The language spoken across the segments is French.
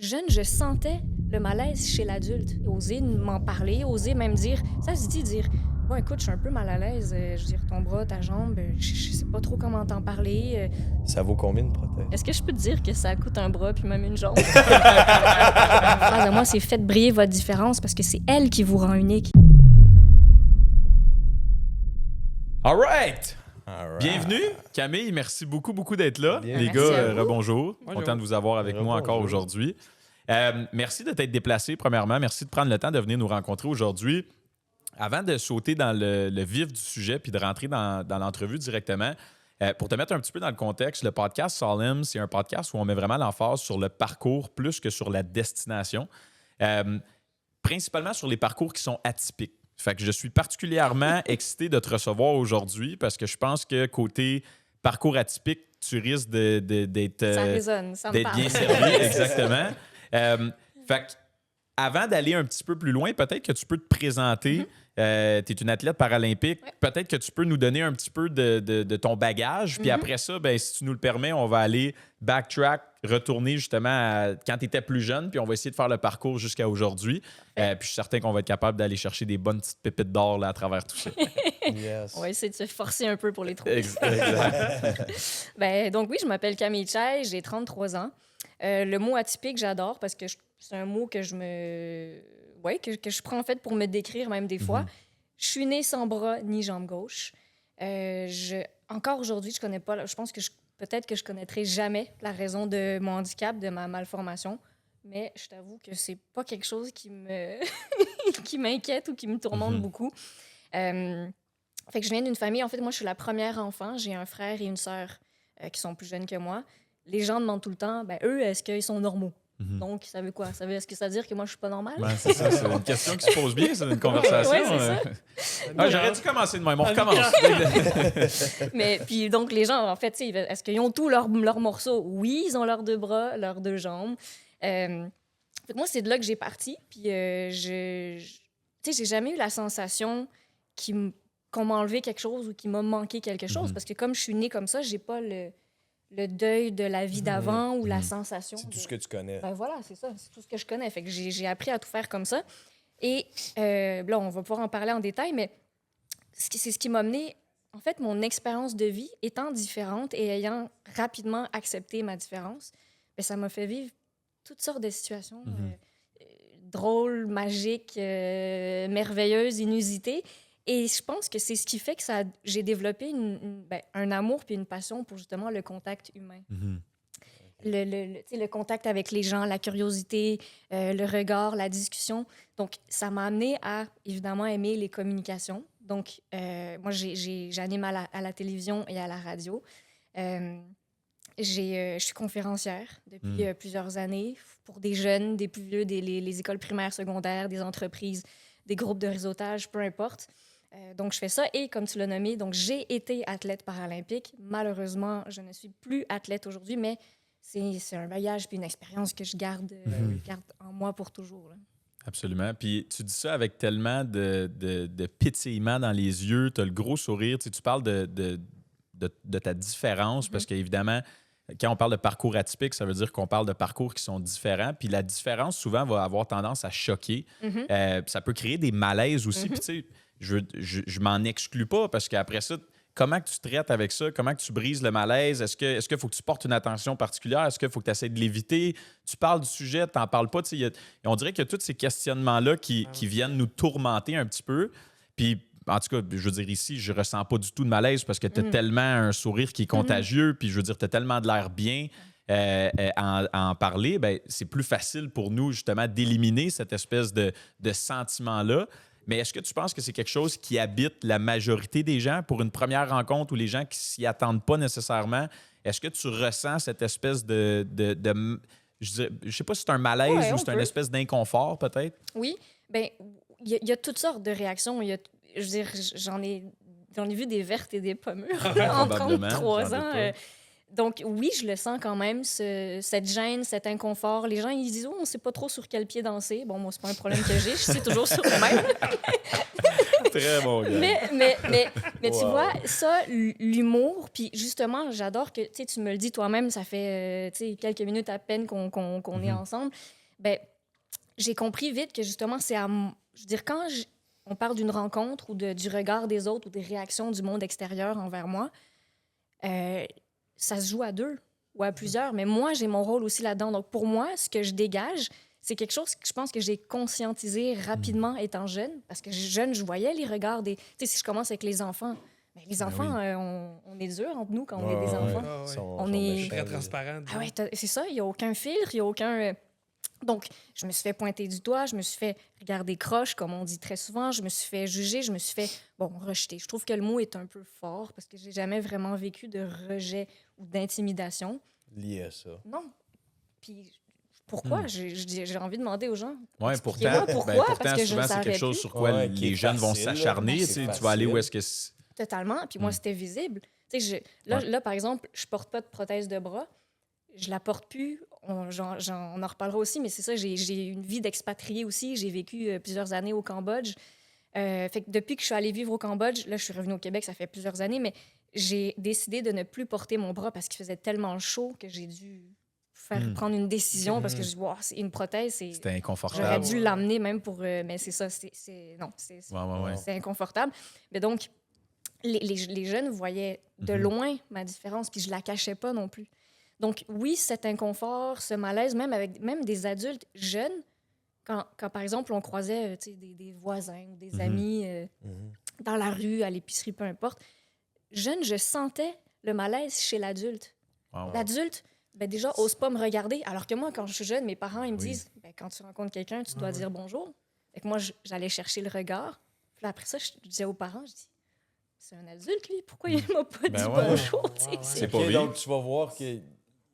jeune, je sentais le malaise chez l'adulte. Oser m'en parler, oser même dire, ça se dit, dire, bon, écoute, je suis un peu mal à l'aise, je veux dire, ton bras, ta jambe, je sais pas trop comment t'en parler. Ça vaut combien de prothèse? Est-ce que je peux te dire que ça coûte un bras puis même une jambe? La phrase de moi, c'est faites briller votre différence parce que c'est elle qui vous rend unique. All right! Alright. Bienvenue, Camille. Merci beaucoup d'être là. Bien. Les Merci gars, à vous. rebonjour. Bonjour. Content de vous avoir avec moi encore Rebonjour. aujourd'hui. Merci de t'être déplacé, premièrement. Merci de prendre le temps de venir nous rencontrer aujourd'hui. Avant de sauter dans le vif du sujet puis de rentrer dans l'entrevue directement, pour te mettre un petit peu dans le contexte, le podcast Solemn, c'est un podcast où on met vraiment l'emphase sur le parcours plus que sur la destination. Principalement sur les parcours qui sont atypiques. Fait que je suis particulièrement excité de te recevoir aujourd'hui parce que je pense que côté parcours atypique, tu risques d'être Ça résonne, ça me d'être parle. bien servi, exactement. Fait que avant d'aller un petit peu plus loin, peut-être que tu peux te présenter. Tu es une athlète paralympique. Ouais. Peut-être que tu peux nous donner un petit peu de ton bagage. Puis après ça, ben, si tu nous le permets, on va aller backtrack, retourner justement à quand tu étais plus jeune, puis on va essayer de faire le parcours jusqu'à aujourd'hui. Puis je suis certain qu'on va être capable d'aller chercher des bonnes petites pépites d'or là, à travers tout ça. Yes. On va essayer de se forcer un peu pour les trouver. Exact. Donc oui, je m'appelle Camille Chai, j'ai 33 ans. Le mot atypique, j'adore parce que c'est un mot que que je prends en fait pour me décrire même des fois. Je suis née sans bras ni jambe gauche. Encore aujourd'hui, je connais pas. Je pense que peut-être que je connaîtrai jamais la raison de mon handicap, de ma malformation. Mais je t'avoue que c'est pas quelque chose qui me qui m'inquiète ou qui me tourmente beaucoup. Fait que je viens d'une famille. En fait, moi, je suis la première enfant. J'ai un frère et une sœur qui sont plus jeunes que moi. Les gens demandent tout le temps, ben eux, est-ce qu'ils sont normaux? Donc, ça veut quoi? Est-ce que ça veut dire que moi, je suis pas normale? Ben, c'est ça, c'est une question qui se pose bien, c'est une conversation. Ouais, c'est Ah, j'aurais dû commencer de même, on recommence. Mais puis donc, les gens, en fait, tu sais, est-ce qu'ils ont tous leurs morceaux? Oui, ils ont leurs deux bras, leurs deux jambes. Fait que moi, c'est de là que j'ai parti. Puis, tu sais, j'ai jamais eu la sensation qu'on m'a enlevé quelque chose ou qu'il m'a manqué quelque chose. Parce que comme je suis née comme ça, j'ai pas le deuil de la vie d'avant ou la sensation. C'est tout ce que tu connais. Ben voilà, c'est ça. C'est tout ce que je connais. Fait que j'ai appris à tout faire comme ça. Et là, on va pouvoir en parler en détail, mais c'est ce qui m'a mené... En fait, mon expérience de vie étant différente et ayant rapidement accepté ma différence, ben, ça m'a fait vivre toutes sortes de situations drôles, magiques, merveilleuses, inusitées. Et je pense que c'est ce qui fait que j'ai développé un amour puis une passion pour justement le contact humain. Le contact avec les gens, la curiosité, le regard, la discussion. Donc, ça m'a amené à, évidemment, aimer les communications. Donc, moi, j'anime à la télévision et à la radio. Je suis conférencière depuis plusieurs années pour des jeunes, des plus vieux, les écoles primaires, secondaires, des entreprises, des groupes de réseautage, peu importe. Donc, je fais ça. Et comme tu l'as nommé, donc j'ai été athlète paralympique. Malheureusement, je ne suis plus athlète aujourd'hui, mais c'est un voyage puis une expérience que je garde en moi pour toujours. Là. Absolument. Puis tu dis ça avec tellement de pétillement dans les yeux, tu as le gros sourire. Tu parles de ta différence parce qu'évidemment, quand on parle de parcours atypique, ça veut dire qu'on parle de parcours qui sont différents. Puis la différence, souvent, va avoir tendance à choquer. Ça peut créer des malaises aussi. Puis tu sais, je m'en exclus pas parce qu'après ça, comment que tu traites avec ça? Comment que tu brises le malaise? Est-ce qu'il faut que tu portes une attention particulière? Est-ce qu'il faut que tu essaies de l'éviter? Tu parles du sujet, tu n'en parles pas. On dirait qu'il y a tous ces questionnements-là qui viennent nous tourmenter un petit peu. Puis, en tout cas, je veux dire, ici, je ressens pas du tout de malaise parce que tu as tellement un sourire qui est contagieux. Puis, je veux dire, tu as tellement de l'air bien à en parler. Ben, c'est plus facile pour nous, justement, d'éliminer cette espèce de sentiment-là. Mais est-ce que tu penses que c'est quelque chose qui habite la majorité des gens pour une première rencontre ou les gens qui s'y attendent pas nécessairement? Est-ce que tu ressens cette espèce de je sais pas si c'est un malaise ou c'est une espèce d'inconfort peut-être? Oui. Bien, il y a toutes sortes de réactions. Je veux dire, j'en ai vu des vertes et des pas mûres en 33 ans. Donc, oui, je le sens quand même, cette gêne, cet inconfort. Les gens, ils disent « Oh, on ne sait pas trop sur quel pied danser. » Bon, moi, c'est pas un problème que j'ai. Je sais toujours sur le même. Très bon gars. Mais tu Wow. vois, ça, l'humour, puis justement, j'adore que tu me le dis toi-même, ça fait quelques minutes à peine qu'on est ensemble. Ben, j'ai compris vite que justement, c'est à. Je veux dire, quand on parle d'une rencontre ou du regard des autres ou des réactions du monde extérieur envers moi, ça se joue à deux ou à plusieurs, mais moi, j'ai mon rôle aussi là-dedans. Donc, pour moi, ce que je dégage, c'est quelque chose que je pense que j'ai conscientisé rapidement étant jeune, parce que jeune, je voyais les regards des... Tu sais, si je commence avec les enfants, ben, les enfants, on est dur entre nous quand on est des enfants. Ah ouais. On est Très transparent. Ah ouais, c'est ça, il n'y a aucun filtre, il n'y a aucun... Donc, je me suis fait pointer du doigt, je me suis fait regarder croche, comme on dit très souvent, je me suis fait juger, je me suis fait, rejeter. Je trouve que le mot est un peu fort parce que j'ai jamais vraiment vécu de rejet ou d'intimidation. Lié à ça. Non. Puis, pourquoi? J'ai envie de demander aux gens. Oui, Expliquez-moi pourtant, pourquoi, parce que je souvent, ne c'est savais quelque chose plus. sur quoi Ouais, qui est les jeunes vont facile, là. s'acharner. C'est Tu vas aller où facile. est-ce que... Totalement. Puis moi, c'était visible. Tu sais, là, par exemple, je porte pas de prothèse de bras. Je la porte plus. On en reparlera aussi, mais c'est ça, j'ai une vie d'expatrié aussi. J'ai vécu plusieurs années au Cambodge. Fait que depuis que je suis allée vivre au Cambodge, là, je suis revenue au Québec, ça fait plusieurs années, mais j'ai décidé de ne plus porter mon bras parce qu'il faisait tellement chaud que j'ai dû prendre une décision parce que je dis, wow, c'est une prothèse, C'était inconfortable. j'aurais dû l'amener même pour... mais c'est ça, non, c'est Ouais. c'est inconfortable. Mais donc, les jeunes voyaient de loin ma différence, puis je la cachais pas non plus. Donc, oui, cet inconfort, ce malaise, même des adultes jeunes, quand par exemple, on croisait des voisins ou des amis dans la rue, à l'épicerie, peu importe, jeune, je sentais le malaise chez l'adulte. Wow. L'adulte, ben déjà, ose pas me regarder. Alors que moi, quand je suis jeune, mes parents, ils me disent, ben, quand tu rencontres quelqu'un, tu dois dire bonjour. Fait que moi, j'allais chercher le regard. Puis là, après ça, je disais aux parents, je dis, c'est un adulte, lui, pourquoi il m'a pas dit bonjour? C'est pas Ok, lui. donc, tu vas voir qu'il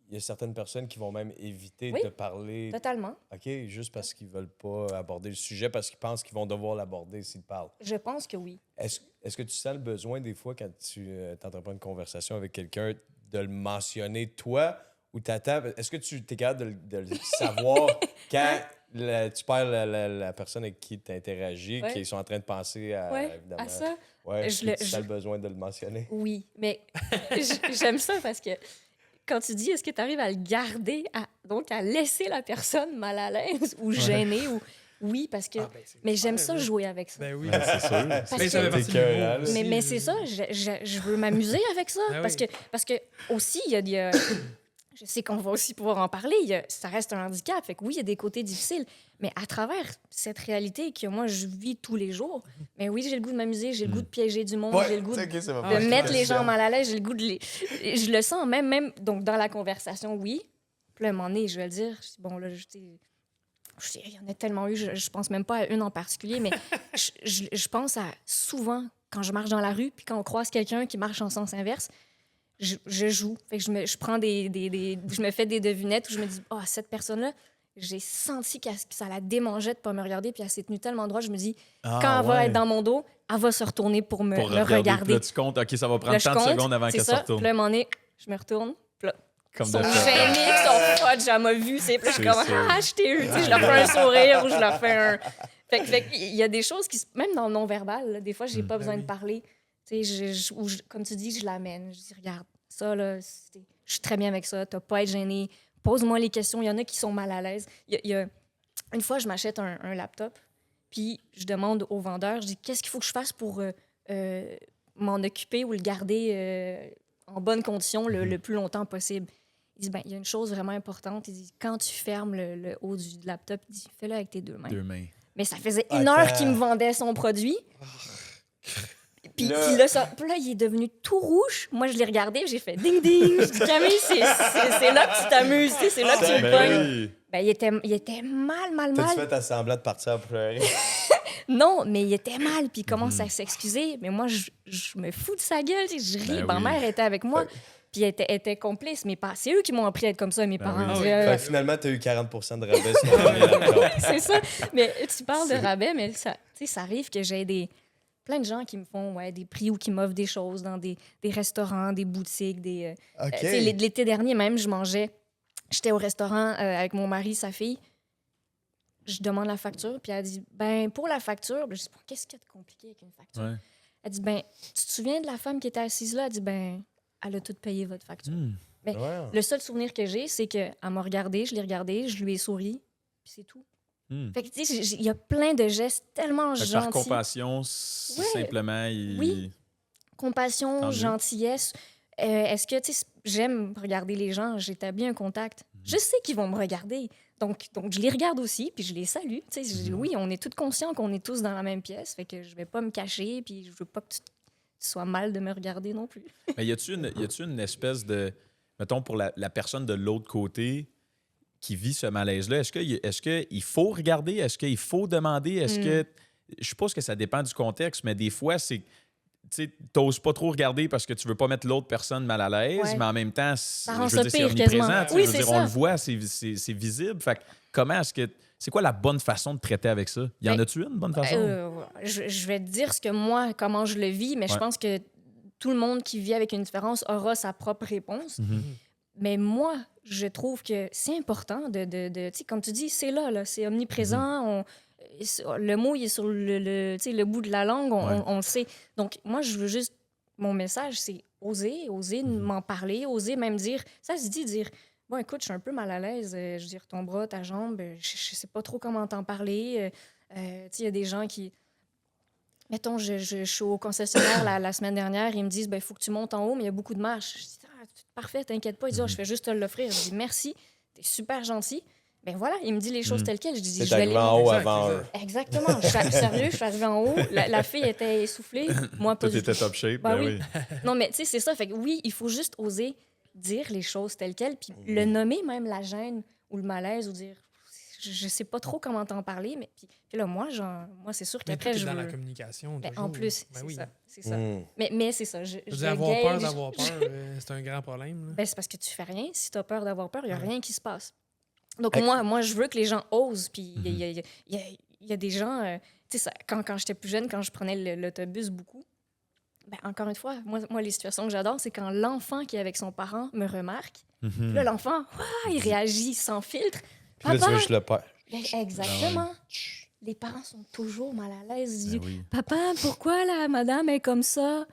y a certaines personnes qui vont même éviter Oui. de parler. Totalement. OK, juste parce qu'ils veulent pas aborder le sujet, parce qu'ils pensent qu'ils vont devoir l'aborder s'ils parlent. Je pense que oui. Est-ce que tu sens le besoin, des fois, quand tu t'entreprends une conversation avec quelqu'un, de le mentionner, toi, ou t'attends? Est-ce que tu es capable de le savoir quand tu perds la personne avec qui tu interagis, Ouais. qu'ils sont en train de penser à, Ouais, évidemment... à ça, Ouais, je est-ce que tu sens le besoin de le mentionner? oui. Mais j'aime ça parce que quand tu dis, est-ce que tu arrives à le garder, donc à laisser la personne mal à l'aise ou gênée ou... Oui, parce que... mais j'aime ça jouer avec ça. Ben oui. C'est sûr. Parce Mais ça fait que- partie du T'es humour écœurant, aussi. mais c'est ça, je veux m'amuser avec ça. Ah parce, oui. parce que aussi, il y a je sais qu'on va aussi pouvoir en parler, ça reste un handicap. Fait que oui, il y a des côtés difficiles. Mais à travers cette réalité que moi, je vis tous les jours, mais oui, j'ai le goût de m'amuser, j'ai le goût de piéger du monde, j'ai le goût de mettre les gens mal à l'aise, j'ai le goût de les... Je le sens même donc dans la conversation, oui. Puis là, à un moment donné, je vais le dire, je dis, bon, là, il y en a tellement eu, je pense même pas à une en particulier, mais je pense à souvent, quand je marche dans la rue, puis quand on croise quelqu'un qui marche en sens inverse, je joue. Fait que je prends je me fais des devinettes où je me dis, cette personne-là, j'ai senti que ça la démangeait de pas me regarder, puis elle s'est tenue tellement droite, je me dis, quand elle va être dans mon dos, elle va se retourner pour me regarder. Puis là, tu comptes, OK, ça va prendre Là, je 30 compte, secondes avant c'est qu'elle se ça. retourne. Puis là, à un moment donné, je me retourne, puis là, Comme ils sont de fait. gênés, ils sont fudge, elle m'a vu, c'est plus C'est comme, ça. je t'ai eu, tu sais, je leur fais un sourire ou je leur fais un... Fait il y a des choses qui, même dans le non-verbal, là, des fois, j'ai pas besoin de parler. Tu sais, comme tu dis, je l'amène. Je dis, regarde, ça, là, je suis très bien avec ça, t'as pas à être gêné. Pose-moi les questions. Il y en a qui sont mal à l'aise. Une fois, je m'achète un laptop, puis je demande au vendeur, je dis, qu'est-ce qu'il faut que je fasse pour m'en occuper ou le garder en bonne condition le plus longtemps possible? Il dit, il y a une chose vraiment importante. Il dit, quand tu fermes le haut du laptop, il dit, fais-le avec tes deux mains. Mais ça faisait une heure qu'il me vendait son produit. Puis là, il est devenu tout rouge. Moi, je l'ai regardé, j'ai fait ding-ding. Je dis, Camille, c'est là que tu t'amuses, c'est là que tu le pognes. Il était mal. T'as-tu fait semblant de partir à pleurer? Non, mais il était mal, puis il commence à s'excuser. Mais moi, je me fous de sa gueule, je ris. Ma mère était avec moi, puis elle était complice. C'est eux qui m'ont appris à être comme ça, mes parents. Fait que finalement, t'as eu 40% de rabais sur ton premier laptop. C'est ça. Mais tu parles de rabais, mais ça arrive que j'ai plein de gens qui me font des prix ou qui m'offrent des choses dans des restaurants, des boutiques. L'été dernier, même, j'étais au restaurant avec mon mari, sa fille. je demande la facture, puis elle dit, ben pour la facture, je dis, bon, qu'est-ce qu'il y a de compliqué avec une facture? Ouais. Elle dit, ben, tu te souviens de la femme qui était assise là? Elle dit, ben, elle a tout payé votre facture. Mais Ouais. le seul souvenir que j'ai, c'est qu'elle m'a regardé, je l'ai regardé, je lui ai souri, puis c'est tout. Fait que, tu sais, il y a plein de gestes tellement Fait que gentils. par compassion, simplement, Oui. Compassion, Tant mieux. gentillesse. Est-ce que, tu sais, j'aime regarder les gens, j'établis un contact. Je sais qu'ils vont me regarder. Donc, je les regarde aussi, puis je les salue. Tu sais, oui, on est tous conscients qu'on est tous dans la même pièce, fait que je vais pas me cacher, puis je veux pas que tu sois mal de me regarder non plus. Mais y a-tu une espèce de. Mettons, pour la personne de l'autre côté qui vit ce malaise-là, est-ce qu'il faut regarder? Est-ce qu'il faut demander? Est-ce que. Je suppose que ça dépend du contexte, mais des fois, c'est. Tu sais, t'oses pas trop regarder parce que tu veux pas mettre l'autre personne mal à l'aise, Ouais. mais en même temps, rend je veux ça dire, c'est pire, omniprésent. quasiment. Tu sais, Oui, je veux c'est dire, ça. on le voit, c'est visible. Fait que comment est-ce que. C'est quoi la bonne façon de traiter avec ça? Y en Ben, a-tu une bonne façon? Je vais te dire ce que moi, comment je le vis, mais je Ouais. pense que tout le monde qui vit avec une différence aura sa propre réponse. Mais moi, je trouve que c'est important de tu sais, comme tu dis, c'est là, c'est omniprésent. Le mot, il est sur tu sais, le bout de la langue, on le sait. Donc, moi, je veux juste, mon message, c'est oser m'en parler, oser même dire, ça se dit, dire, bon, écoute, je suis un peu mal à l'aise, je veux dire, ton bras, ta jambe, je sais pas trop comment t'en parler. Tu sais, il y a des gens qui... Mettons, je suis au concessionnaire la semaine dernière, ils me disent, ben, il faut que tu montes en haut, mais il y a beaucoup de marches. Je dis, parfait, t'inquiète pas. Ils disent, je fais juste te l'offrir. Je dis, merci, t'es super gentil. Ben voilà, il me dit les choses telles quelles. Je dis, C'est je vais arrivé les... en haut Exact, avant exact. eux. Exactement. Sérieux, je suis arrivée en haut. La fille était essoufflée. Moi, pas Tout du était tout. top shape, Ben ben oui. oui. Non, mais tu sais, c'est ça. Fait que oui, il faut juste oser dire les choses telles quelles, puis le nommer, même la gêne ou le malaise, ou dire, je sais pas trop comment t'en parler, mais puis là, moi, c'est sûr Mais tout qu'après, est je dans veux... la communication. Ben, toujours. en plus, Ben c'est oui. ça. C'est ça. Mm. Mais c'est ça. Je veux dire, avoir peur gage. d'avoir peur, c'est un grand problème. là. Ben, c'est parce que tu fais rien. Si tu as peur d'avoir peur, il n'y a Ouais. rien qui se passe. Donc, Hey. moi, je veux que les gens osent. Puis, il y a des gens... tu sais, quand j'étais plus jeune, quand je prenais l'autobus beaucoup, ben, encore une fois, moi, les situations que j'adore, c'est quand l'enfant qui est avec son parent me remarque. Puis là, l'enfant, il réagit sans filtre. Puis là, tu Papa! veux juste le père. Ben, exactement. Les parents sont toujours mal à l'aise. Ils Ben disent, oui. Papa, pourquoi la madame est comme ça?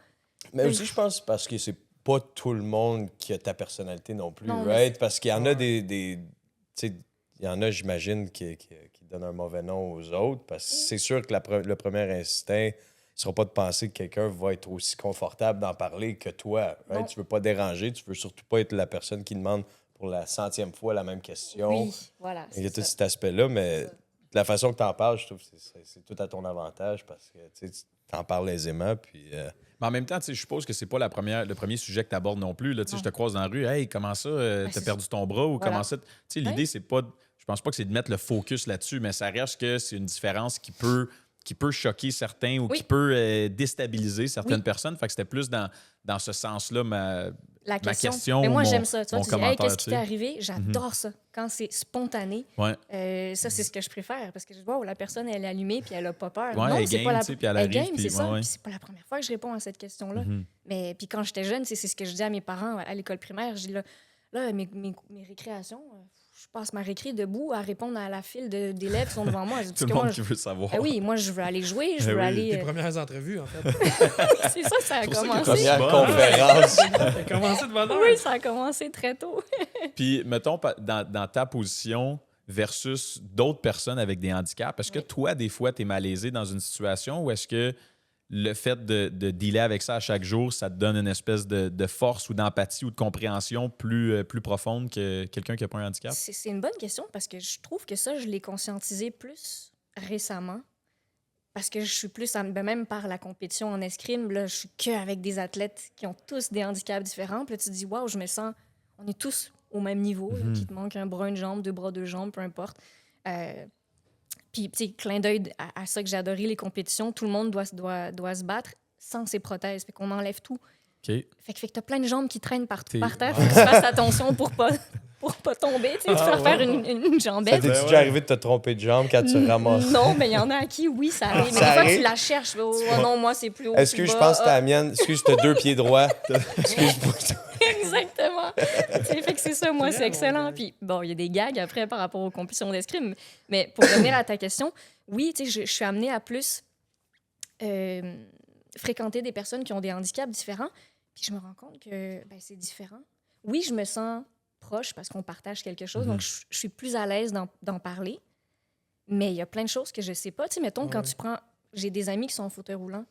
Mais aussi, je pense parce que c'est pas tout le monde qui a ta personnalité non plus, Non, mais right? Parce qu'il y en a tu sais, il y en a, j'imagine, qui donnent un mauvais nom aux autres. Parce que c'est sûr que le premier instinct ne sera pas de penser que quelqu'un va être aussi confortable d'en parler que toi. Right? Non. Tu veux pas déranger, tu veux surtout pas être la personne qui demande pour la 100e fois la même question. Oui, voilà. Il y a c'est tout ça. cet aspect-là, mais la façon que tu en parles, je trouve que c'est tout à ton avantage parce que tu en parles aisément. Puis, Mais en même temps, tu sais, je suppose que c'est pas le premier sujet que tu abordes non plus. Là. Tu sais, Non. je te croise dans la rue, hey, comment ça, t'as c'est perdu ton bras ou Voilà. comment ça. Tu sais, l'idée, c'est pas. Je pense pas que c'est de mettre le focus là-dessus, mais ça reste que c'est une différence qui peut choquer certains ou Oui. qui peut déstabiliser certaines Oui. personnes. Fait que c'était plus dans ce sens-là La ma question Mais moi, ou j'aime ça. Tu vois, mon tu dis, hey, commentaire, qu'est-ce qui tu t'est sais. arrivé? J'adore ça. Quand c'est spontané, Ouais. ça, c'est ce que je préfère. Parce que je vois, la personne, elle est allumée puis elle a pas peur. Ouais, non, elle est c'est game, pas la... tu sais, puis elle est arrive, game, puis c'est ça. ouais, ouais. Puis c'est pas la première fois que je réponds à cette question-là. Mhm. Mais puis quand j'étais jeune, c'est ce que je dis à mes parents à l'école primaire. Je dis, là mes récréations, je passe ma récré debout à répondre à la file d'élèves qui sont devant moi. Je dis, Tout le parce que monde moi, qui veut savoir. ben oui, moi, je veux aller jouer, je Ben veux oui. aller... Tes premières entrevues, en fait. c'est ça, ça a pour ça qu'il y a commencé. pas première bon. conférence. T'as commencé de bonne heure. Oui, ça a commencé très tôt. Puis, mettons, dans ta position versus d'autres personnes avec des handicaps, est-ce que toi, des fois, tu es malaisé dans une situation ou est-ce que le fait de dealer avec ça à chaque jour, ça te donne une espèce de force ou d'empathie ou de compréhension plus profonde que quelqu'un qui n'a pas un handicap? C'est une bonne question parce que je trouve que ça, je l'ai conscientisé récemment. Parce que je suis plus, même par la compétition en escrime, là, je suis qu'avec des athlètes qui ont tous des handicaps différents. Puis là, tu te dis, waouh, je me sens, on est tous au même niveau, là, qu'il te manque un bras, une jambe, deux bras, deux jambes, peu importe. Puis, tu sais, clin d'œil à ça que j'ai adoré, les compétitions, tout le monde doit se battre sans ses prothèses. Fait qu'on enlève tout. OK. Fait que t'as plein de jambes qui traînent par T'es- terre. Faut que tu fasses attention pour pas tomber. Tu sais, te faire une Ça jambette. t'es-tu déjà arrivé de te tromper de jambe quand tu ramasses? Non, mais il y en a à qui, oui, ça arrive. Mais Ça des fois, arrive? tu la cherches. Oh, non, moi, c'est plus haut. Est-ce plus que je bas. pense que c'est la mienne? Excuse, t'as 2 pieds droits. Excuse-moi. Exactement. Exactement. Tu sais, fait que c'est ça, moi, C'est c'est vrai, excellent. mon gars. Puis bon, il y a des gags après par rapport aux compétitions d'escrime. Mais pour revenir à ta question, oui, tu sais, je suis amenée à plus fréquenter des personnes qui ont des handicaps différents. Puis je me rends compte que ben, c'est différent. Oui, je me sens proche parce qu'on partage quelque chose, donc je suis plus à l'aise d'en parler. Mais il y a plein de choses que je sais pas. Tu sais, mettons, quand Ouais. tu prends... J'ai des amis qui sont en fauteuil roulant.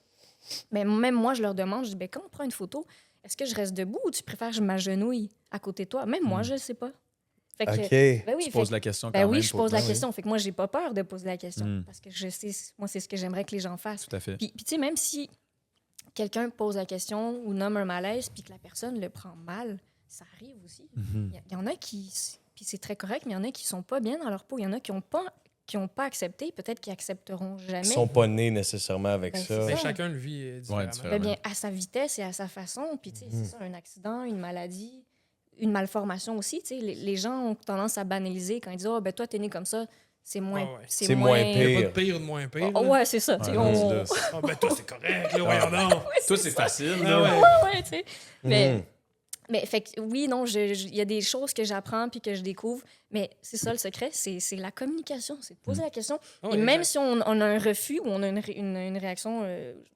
Mais même moi, je leur demande, je dis, ben, quand on prend une photo, est-ce que je reste debout ou tu préfères que je m'agenouille à côté de toi? Même moi, je ne sais pas. Fait que, OK. ben oui, Tu fait poses que- la question quand ben oui, même. je pose la Ben oui, question. Fait que moi, j'ai pas peur de poser la question Mm. parce que je sais, moi, c'est ce que j'aimerais que les gens fassent. tout à fait. Puis tu sais, même si quelqu'un pose la question ou nomme un malaise puis que la personne le prend mal, ça arrive aussi. Mhm. Il y en a qui... Puis c'est très correct, mais il y en a qui sont pas bien dans leur peau. Il y en a qui ont pas accepté, peut-être qu'ils accepteront jamais. Ils sont pas nés nécessairement avec Ben, ça. c'est Mais ça. chacun le vit différemment. différemment. Ben bien, à sa vitesse et à sa façon. Puis, tu sais, c'est ça, un accident, une maladie, une malformation aussi. Tu sais, les gens ont tendance à banaliser quand ils disent « Oh, ben toi, t'es né comme ça, c'est moins... Ouais, ouais. C'est moins Il n'y a pire. pas de pire ou de moins pire. Oh, là. ouais, c'est ça. tu sais, Ouais, on... rendu ouais, là, Ah, ben toi, c'est correct. Là, voyons donc. Toi, c'est facile. Ah, là. ouais. ouais, tu sais. Mais, Mhm. mais fait que, oui, non, il y a des choses que j'apprends puis que je découvre. Mais c'est ça, le secret, c'est la communication. C'est de poser la question. Ah, Et ouais, même exact. si on a un refus ou on a une réaction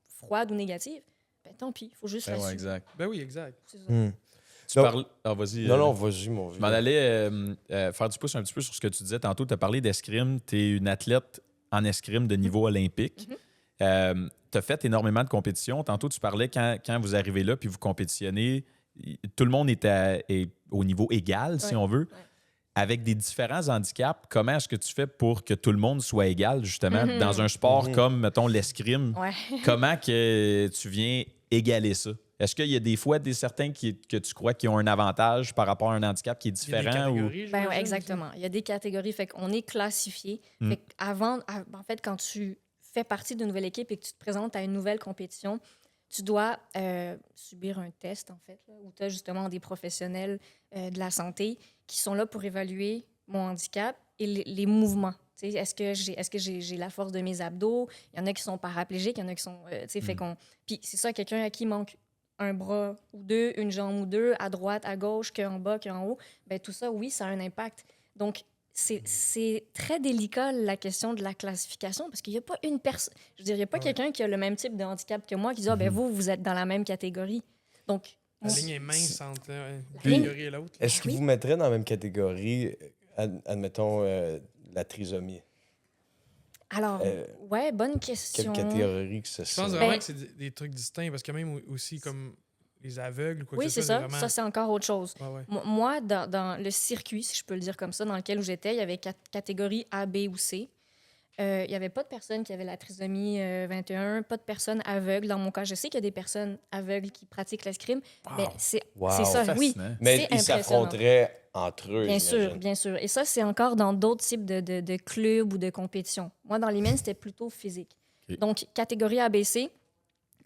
froide ou négative, ben tant pis, il faut juste Ben ouais, l'assumer. exact. Ben oui, exact. C'est ça. Mhm. Tu Non. parles. Ah, vas-y. Non, non, vas-y, mon vieux. Je m'en allais faire du pouce un petit peu sur ce que tu disais tantôt. Tu as parlé d'escrime. Tu es une athlète en escrime de niveau olympique. tu as fait énormément de compétitions. Tantôt, tu parlais quand vous arrivez là puis vous compétitionnez, tout le monde est au niveau égal, si Ouais, on veut. ouais. Avec des différents handicaps, comment est-ce que tu fais pour que tout le monde soit égal, justement, Mhm. dans un sport Mhm. comme, mettons, l'escrime? Ouais. Comment que tu viens égaler ça? Est-ce qu'il y a des fois certains que tu crois qui ont un avantage par rapport à un handicap qui est Il y a des différent? Ou... catégories, Ben j'imagine, ouais, exactement. Il y a des catégories. Fait qu'on est classifié. Mm. Fait en fait, quand tu fais partie d'une nouvelle équipe et que tu te présentes à une nouvelle compétition, tu dois subir un test, en fait, là, où tu as justement des professionnels de la santé qui sont là pour évaluer mon handicap et les mouvements. Tu sais, est-ce que j'ai la force de mes abdos? Il y en a qui sont paraplégiques, il y en a qui sont... tu sais, fait qu'on... Puis c'est ça, quelqu'un à qui manque un bras ou deux, une jambe ou deux, à droite, à gauche, qu'en bas, qu'en haut, ben tout ça, oui, ça a un impact. Donc, c'est très délicat, la question de la classification, parce qu'il n'y a pas une personne... Je veux dire, il n'y a pas Ouais. quelqu'un qui a le même type de handicap que moi qui dit « Ah, ben vous êtes dans la même catégorie. » Donc, La moi, ligne est mince entre Puis- une catégorie et l'autre. là. Est-ce qu'ils Oui. vous mettraient dans la même catégorie, admettons, la trisomie? alors, ouais, bonne Quelle question. catégorie que ce Je pense serait? vraiment Ben- que c'est des trucs distincts parce que même aussi comme les aveugles ou quoi Oui, que ce c'est soit. ça. Vraiment... Ça, c'est encore autre chose. Ouais, ouais. Moi, dans le circuit, si je peux le dire comme ça, dans lequel j'étais, il y avait catégories A, B ou C. Il n'y avait pas de personnes qui avaient la trisomie 21, pas de personnes aveugles. Dans mon cas, je sais qu'il y a des personnes aveugles qui pratiquent l'escrime, mais c'est Wow. ça, oui. Fascinant. Mais c'est ils impressionnant. s'affronteraient entre eux, Bien j'imagine. sûr, bien sûr. Et ça, c'est encore dans d'autres types de clubs ou de compétitions. Moi, dans les miennes, c'était plutôt physique. Ok. Donc, catégorie ABC,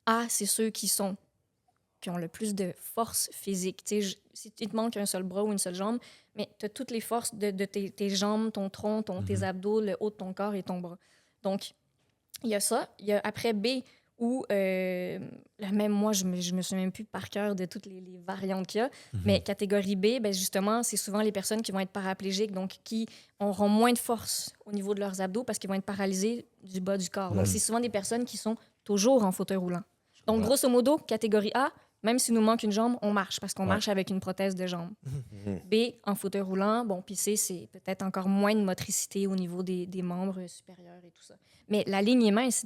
A, c'est ceux qui ont le plus de force physique. Tu sais, si tu te manque un seul bras ou une seule jambe, mais tu as toutes les forces de tes jambes, ton tronc, tes abdos, le haut de ton corps et ton bras. Donc, il y a ça. Il y a après B, où même moi, je me souviens même plus par cœur de toutes les variantes qu'il y a. Mais catégorie B, ben justement, c'est souvent les personnes qui vont être paraplégiques, donc qui auront moins de force au niveau de leurs abdos parce qu'ils vont être paralysés du bas du corps. Donc, c'est souvent des personnes qui sont toujours en fauteuil roulant. Donc, grosso modo, catégorie A, même s'il nous manque une jambe, on marche parce qu'on marche avec une prothèse de jambe. B, en fauteuil roulant. Bon, puis C, c'est peut-être encore moins de motricité au niveau des membres supérieurs et tout ça. Mais la ligne est mince.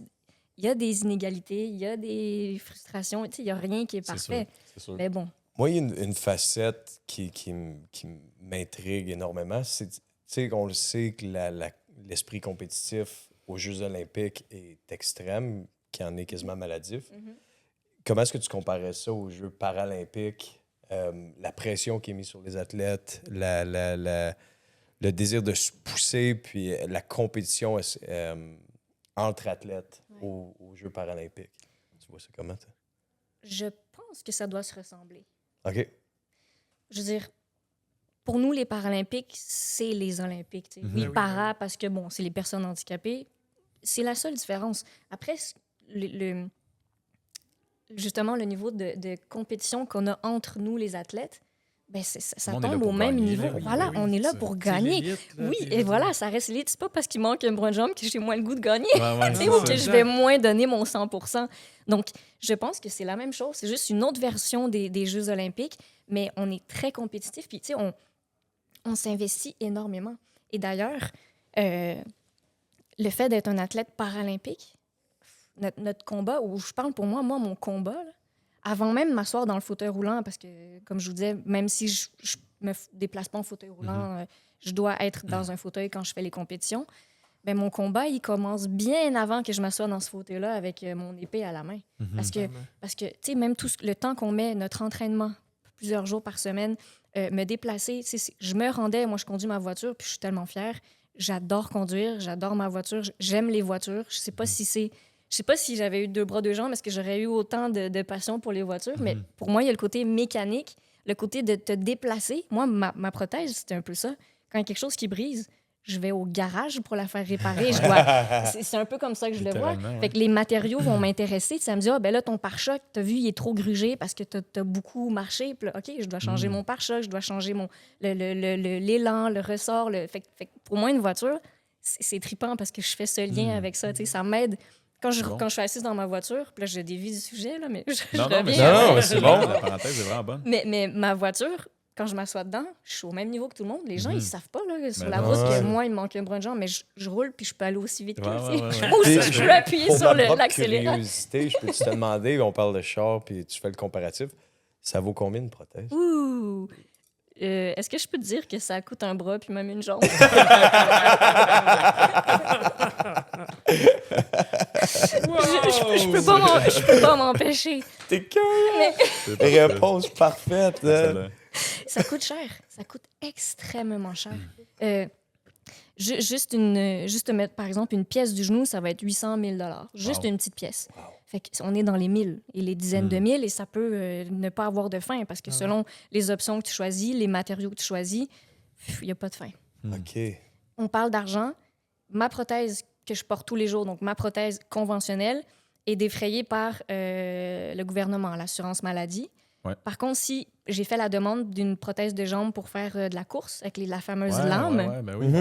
Il y a des inégalités, il y a des frustrations. Tu sais, il n'y a rien qui est parfait. C'est sûr. Mais bon, Moi, il y a une facette qui m'intrigue énormément. Tu sais, on le sait que l'esprit compétitif aux Jeux olympiques est extrême, qui en est quasiment maladif. Comment est-ce que tu comparais ça aux Jeux paralympiques? La pression qui est mise sur les athlètes, le désir de se pousser, puis la compétition entre athlètes aux Jeux paralympiques. Tu vois ça comment, toi? je pense que ça doit se ressembler. OK. Je veux dire, pour nous, les Paralympiques, c'est les Olympiques. Tu sais. Oui, oui, para, parce que, bon, c'est les personnes handicapées. C'est la seule différence. Après, justement, le niveau de compétition qu'on a entre nous, les athlètes, ben ça On est là tombe pour au même gagner, niveau. là, oui, Voilà, oui, on est là c'est- pour c'est gagner. l'élite, là, Oui, puis et voilà, ça reste l'élite. C'est pas parce qu'il manque un bras de jambe que j'ai moins le goût de gagner. Ouais, ouais, Tu sais, c'est ou ça. que je vais moins donner mon 100%. Donc, je pense que c'est la même chose. C'est juste une autre version des Jeux olympiques, mais on est très compétitif. Puis, tu sais, on s'investit énormément. Et d'ailleurs, le fait d'être un athlète paralympique, notre combat, ou je parle pour moi, mon combat, là, avant même de m'asseoir dans le fauteuil roulant, parce que, comme je vous disais, même si je me déplace pas en fauteuil roulant, je dois être dans un fauteuil quand je fais les compétitions, ben, mon combat, il commence bien avant que je m'assoie dans ce fauteuil-là avec mon épée à la main. Parce que, Vraiment. tu sais, même tout le temps qu'on met, notre entraînement, plusieurs jours par semaine, me déplacer, tu sais, je me rendais, moi, je conduis ma voiture, puis je suis tellement fière. J'adore conduire, j'adore ma voiture, j'aime les voitures. Je sais pas si c'est... Je sais pas si j'avais eu 2 bras, 2 jambes, est-ce que j'aurais eu autant de passion pour les voitures, mais pour moi, il y a le côté mécanique, le côté de te déplacer. Moi, ma prothèse, c'était un peu ça. Quand il y a quelque chose qui brise, je vais au garage pour la faire réparer. C'est un peu comme ça que je le vois. Littéralement, ouais. Fait que les matériaux vont m'intéresser. Ça me dit, ah, ben là, ton pare-choc, t'as vu, il est trop grugé parce que t'as beaucoup marché. Puis là, OK, je dois changer mon pare-choc, je dois changer l'élan, le ressort. Fait que pour moi, une voiture, c'est trippant parce que je fais ce lien avec ça. Tu sais, ça m'aide. Quand je suis assise dans ma voiture, puis là, je dévie du sujet, là, mais je Non, mais reviens. Non, c'est mais c'est bon. bon. La parenthèse est vraiment bonne. Mais ma voiture, quand je m'assois dedans, je suis au même niveau que tout le monde. Les gens, ils savent pas là, sur Ben la non, route ouais. que moi, il me manque un bras de jambe, mais je roule puis je peux aller aussi vite Ouais, que ouais, ouais, Je ouais. pousse, Puis, je peux appuyer pour sur ma propre l'accélérateur. curiosité, je peux te demander, on parle de char, puis tu fais le comparatif. Ça vaut combien une prothèse? Ouh! Est-ce que je peux te dire que ça coûte un bras puis même une jambe? Je peux pas m'empêcher. T'es cœur! Réponse parfaite. hein? Celle-là. Ça coûte cher. Ça coûte extrêmement cher. Juste te mettre, par exemple, une pièce du genou, ça va être 800 000 Juste Wow. une petite pièce. Fait qu'on est dans les 1000 et les dizaines de mille et ça peut ne pas avoir de fin parce que selon les options que tu choisis, les matériaux que tu choisis, il n'y a pas de fin. OK. On parle d'argent. Ma prothèse que je porte tous les jours, donc ma prothèse conventionnelle, est défrayée par le gouvernement, l'assurance maladie. Ouais. Par contre, si j'ai fait la demande d'une prothèse de jambe pour faire de la course avec la fameuse Ouais, lame, ouais, ben oui.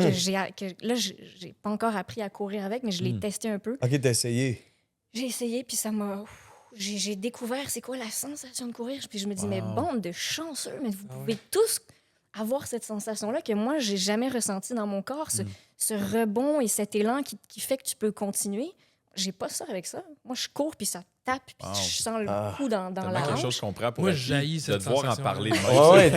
là, j'ai pas encore appris à courir avec, mais je l'ai testé un peu. OK, t'as essayé. J'ai essayé, puis ça m'a... J'ai découvert c'est quoi la sensation de courir. Puis je me dis, mais Wow. bande de chanceux, mais vous pouvez tous avoir cette sensation-là que moi, j'ai jamais ressentie dans mon corps, ce rebond et cet élan qui fait que tu peux continuer. J'ai pas ça avec ça. Moi, je cours, puis ça tape, puis Wow. je sens le coup dans Tellement la quelque hanche. chose qu'on prend pour Moi, acquis, j'haïs de cette devoir en sensation-là. parler de même. Ouais, ouais,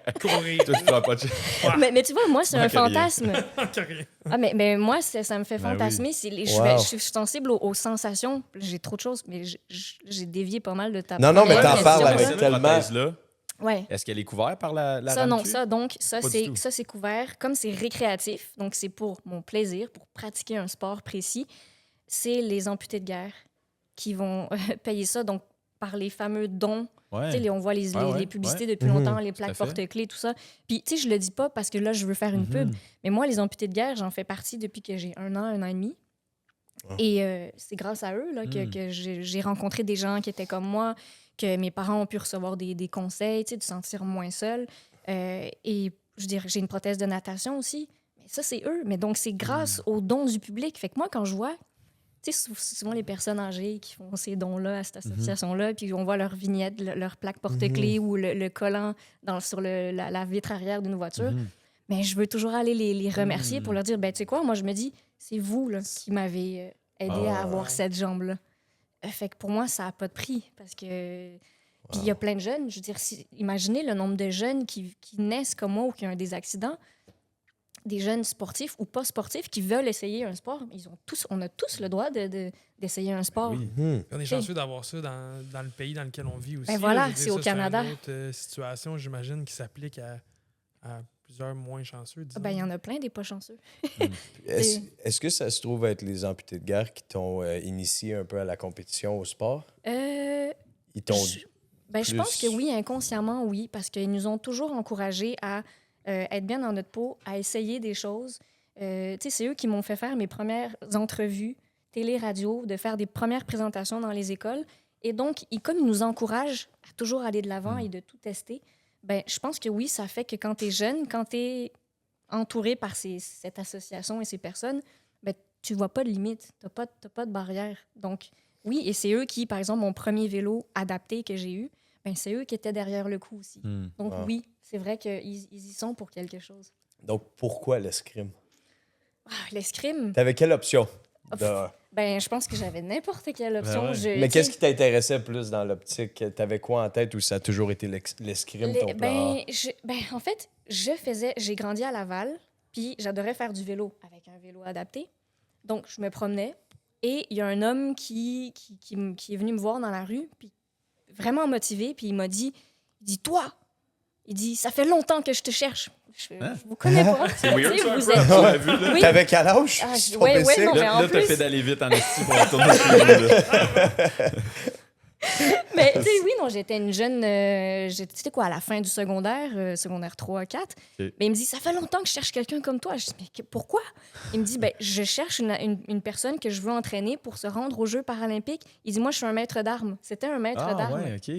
mais Courir. Toi, tu feras pas de... Mais tu vois, moi, c'est un Manque rien. fantasme. Rien. Ah, mais moi, ça me fait Ben fantasmer. Wow. Je suis sensible aux sensations. J'ai trop de choses, mais j'ai dévié pas mal de ta Non, non, mais première t'en parles question, avec là. tellement- prothèse-là, Ouais. est-ce qu'elle est couverte par la Ça, RAMQ? non, ça, donc, Pas du tout. ça, c'est couvert. Comme c'est récréatif, donc c'est pour mon plaisir, pour pratiquer un sport précis, c'est les amputés de guerre qui vont payer ça, donc par les fameux dons. Ouais. Tu sais, on voit Ouais, les publicités Mhm. depuis longtemps, les à plaques fait. porte-clés, tout ça. Puis, tu sais, je le dis pas parce que là, je veux faire une pub, mais moi, les amputés de guerre, j'en fais partie depuis que j'ai 1 an et demi. Ah. Et c'est grâce à eux là, que j'ai rencontré des gens qui étaient comme moi, que mes parents ont pu recevoir des conseils, tu sais, de se sentir moins seul. Et je veux dire, j'ai une prothèse de natation aussi. Mais ça, c'est eux. Mais donc, c'est grâce aux dons du public. Fait que moi, quand je vois, tu sais, souvent les personnes âgées qui font ces dons-là à cette association-là, puis on voit leur vignette, leur plaque porte-clés ou le collant sur la vitre arrière d'une voiture. Mais je veux toujours aller les remercier pour leur dire, ben tu sais quoi, moi, je me dis, c'est vous là, qui m'avez aidé à avoir cette jambe-là. Fait que pour moi, ça n'a pas de prix parce que... Puis il y a plein de jeunes, je veux dire, imaginez le nombre de jeunes qui naissent comme moi ou qui ont des accidents, des jeunes sportifs ou pas sportifs qui veulent essayer un sport. On a tous le droit d'essayer un sport. Oui. On est chanceux d'avoir ça dans le pays dans lequel on vit aussi. Ben voilà, Je veux dire, c'est au ça, Canada. C'est une autre situation, j'imagine, qui s'applique à plusieurs moins chanceux, disons. Ben, il y en a plein des pas chanceux. Est-ce que ça se trouve être les amputés de guerre qui t'ont initié un peu à la compétition au sport? Ils t'ont... Je pense que oui, inconsciemment, oui, parce qu'ils nous ont toujours encouragés à être bien dans notre peau, à essayer des choses. Tu sais, c'est eux qui m'ont fait faire mes premières entrevues télé-radio, de faire des premières présentations dans les écoles. Et donc, comme ils nous encouragent à toujours aller de l'avant et de tout tester, Ben, je pense que oui, ça fait que quand tu es jeune, quand tu es entouré par cette association et ces personnes, ben, tu vois pas de limite, tu n'as pas de barrière. Donc, oui, et c'est eux qui, par exemple, mon premier vélo adapté que j'ai eu, ben, c'est eux qui étaient derrière le coup aussi. Donc, Wow. oui, c'est vrai qu'ils y sont pour quelque chose. Donc, pourquoi l'escrime? L'escrime, T'avais quelle option? De- ben, je pense que j'avais n'importe quelle option. ouais. Mais qu'est-ce qui t'intéressait plus dans l'optique? T'avais quoi en tête ou ça a toujours été l'escrime, ton plan? En fait, j'ai grandi à Laval, puis j'adorais faire du vélo avec un vélo adapté. Donc, je me promenais et il y a un homme qui est venu me voir dans la rue, puis vraiment motivé, puis il m'a dit, toi, il dit, ça fait longtemps que je te cherche. Je vous connais pas. C'est weird, Tu sais, ça, un vous peu. êtes On l'a qui? vu, là. Oui. T'avais quel âge? Ah, Sur ouais, bicycle? non, mais en Là, t'as plus- pédalé vite en esti pour retourner chez nous, là. Mais tu sais, oui, non, j'étais une jeune. C'était quoi, à la fin du secondaire, secondaire 3, 4. Ok. Mais il me dit, ça fait longtemps que je cherche quelqu'un comme toi. Je dis, mais pourquoi? Il me dit, ben, je cherche une personne que je veux entraîner pour se rendre aux Jeux paralympiques. Il dit, moi, je suis un maître d'armes. C'était un maître Ah, d'armes. ouais, OK.